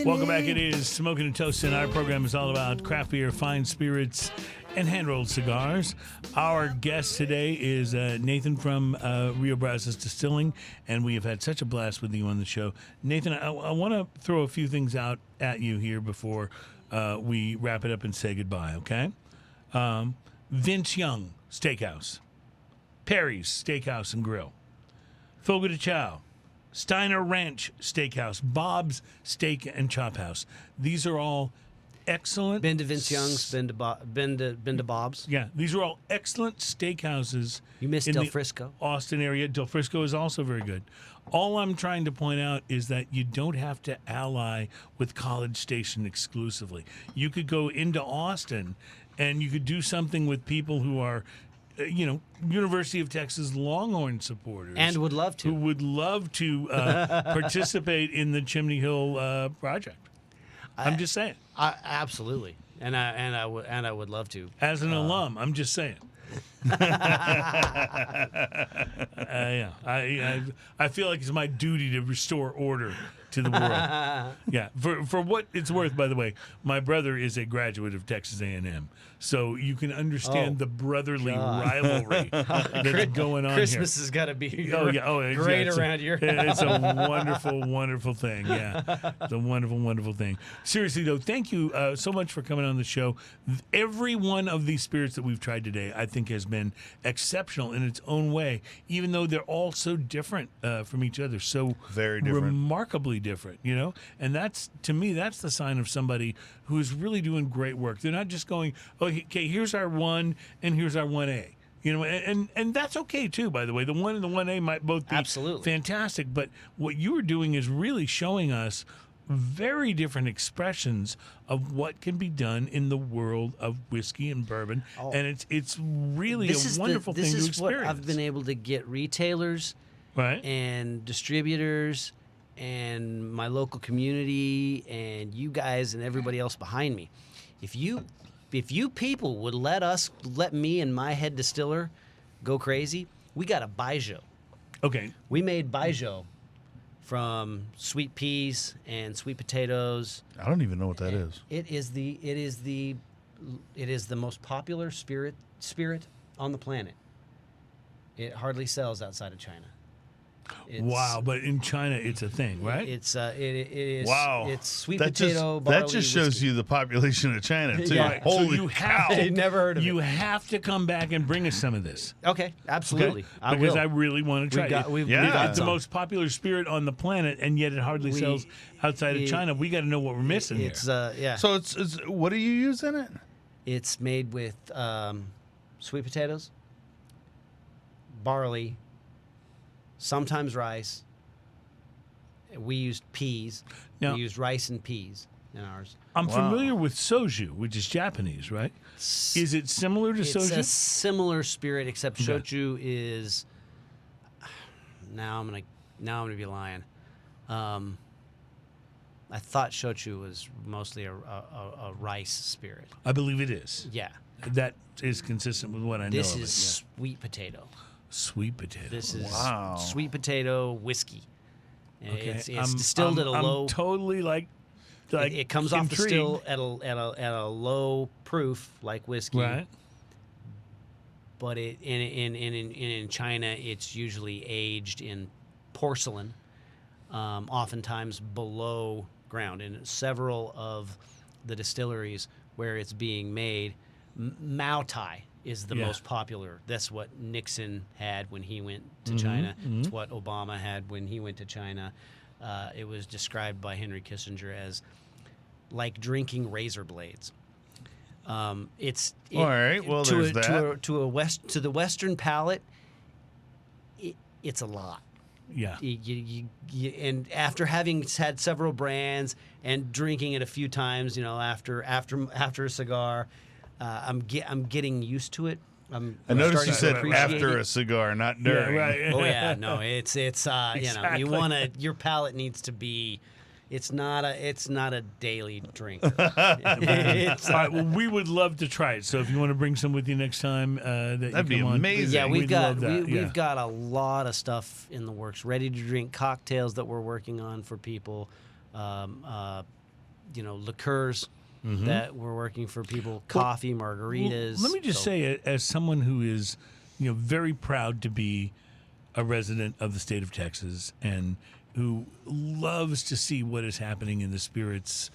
Welcome back. It is Smoking and Toasting. Our program is all about craft beer, fine spirits, and hand-rolled cigars. Our guest today is Nathan from Rio Brazos Distilling, and we have had such a blast with you on the show. Nathan, I want to throw a few things out at you here before we wrap it up and say goodbye, okay? Vince Young Steakhouse, Perry's Steakhouse and Grill, Fogo de Chao, Steiner Ranch Steakhouse, Bob's Steak and Chop House. These are all excellent. Been to Vince Young's, been to Bob's. Yeah, these are all excellent steakhouses. You missed in Del the Frisco. Austin area. Del Frisco is also very good. All I'm trying to point out is that you don't have to ally with College Station exclusively. You could go into Austin and you could do something with people who are University of Texas Longhorn supporters. And would love to. Who would love to participate in the Chimney Hill project. I'm just saying. Absolutely. And I would love to. As an alum, I'm just saying. Yeah, I feel like it's my duty to restore order to the world. Yeah, for what it's worth, by the way, my brother is a graduate of Texas A&M, so you can understand the brotherly rivalry that's going on Christmas here. has got to be Yeah, great around your It's a wonderful, wonderful thing. Yeah, it's a wonderful, wonderful thing. Seriously, though, thank you so much for coming on the show. Every one of these spirits that we've tried today, I think, has been exceptional in its own way, even though they're all so different from each other, so Very different. remarkably different, and that's, to me, that's the sign of somebody who's really doing great work. They're not just going, okay, here's our 1 and here's our 1A. And that's okay too, by the way. The 1 and the 1A might both be Absolutely fantastic, but what you are doing is really showing us very different expressions of what can be done in the world of whiskey and bourbon, and it's really a wonderful thing to experience. This is what I've been able to get retailers, right, and distributors, and my local community, and you guys, and everybody else behind me. If you people would let me and my head distiller go crazy, we got a Baijiu. Okay. We made Baijiu from sweet peas and sweet potatoes. I don't even know what that is. It is the most popular spirit on the planet. It hardly sells outside of China. Wow, but in China it's a thing, right? It is. Wow. It's sweet That potato. that just shows you the population of China too. Yeah. Right, Holy so you cow! I never heard of You it. have to come back and bring us some of this. Okay, absolutely. Okay? Because I will. really want to try it. We've Yeah. got It's the some. most popular spirit on the planet, and yet it hardly sells outside of China. We got to know what we're missing here. It's yeah. So it's what do you use in it? It's made with sweet potatoes, barley, sometimes rice. We used peas. Now- We used rice and peas in ours. I'm Wow. familiar with soju, which is Japanese, right? Is it similar to It's soju? a similar spirit, except Okay. shochu is. Now I'm gonna be lying. I thought shochu was mostly a rice spirit. I believe it is. Yeah. That is consistent with what I know This of is it. sweet potato. Yeah. Sweet potato. This is Wow. sweet potato whiskey. And Okay. It's distilled at a I'm low. totally like like it comes off the intrigued. still at a low proof like whiskey. Right. But in China, it's usually aged in porcelain, oftentimes below ground. In several of the distilleries where it's being made, Mao Tai is the most popular. That's what Nixon had when he went to China. It's what Obama had when he went to China. It was described by Henry Kissinger as like drinking razor blades. All right. Well, there's that. To the Western palate, it's a lot. Yeah. And after having had several brands and drinking it a few times, after a cigar, I'm getting used to it. I noticed you said starting to appreciate after it. a cigar, not during. Yeah, right. Oh yeah, no, it's Exactly. you want to, your palate needs to be. It's not a daily drinker. All right, well, we would love to try it. So if you want to bring some with you next time, That'd be you come on. amazing. Yeah, We'd love that. we've got a lot of stuff in the works, ready to drink cocktails that we're working on for people, liqueurs that we're working for people, coffee, margaritas. Well, let me just say, as someone who is, very proud to be a resident of the state of Texas and who loves to see what is happening in the spirits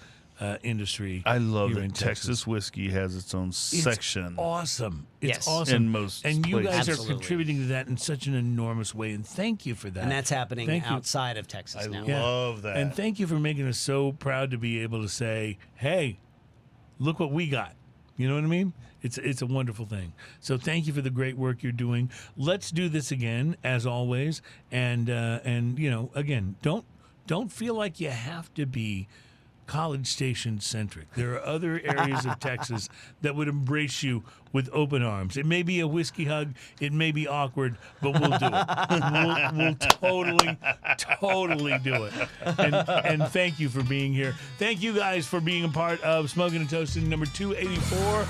industry. I love here that in Texas whiskey has its own section. It's awesome. It's Yes. awesome. In most and you guys places. are Absolutely. contributing to that in such an enormous way, and thank you for that. And that's happening Thank you. outside of Texas I now. love that. And thank you for making us so proud to be able to say, hey, look what we got. You know what I mean? It's a wonderful thing. So thank you for the great work you're doing. Let's do this again, as always. And again, don't feel like you have to be College Station centric. There are other areas of Texas that would embrace you with open arms. It may be a whiskey hug. It may be awkward, but we'll do it. We'll totally do it. And thank you for being here. Thank you guys for being a part of Smoking and Toasting number 284.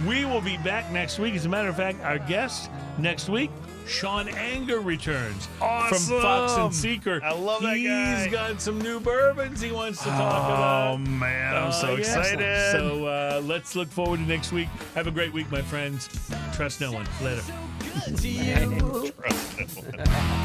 We will be back next week. As a matter of fact, our guest next week, Sean Anger, returns Awesome. from Fox and Seeker. I love that guy. He's got some new bourbons he wants to talk about. Oh, man. I'm so yes. excited. So let's look forward to next week. Have a great week, my friends. Trust no one. Later. Good to you. Trust no one.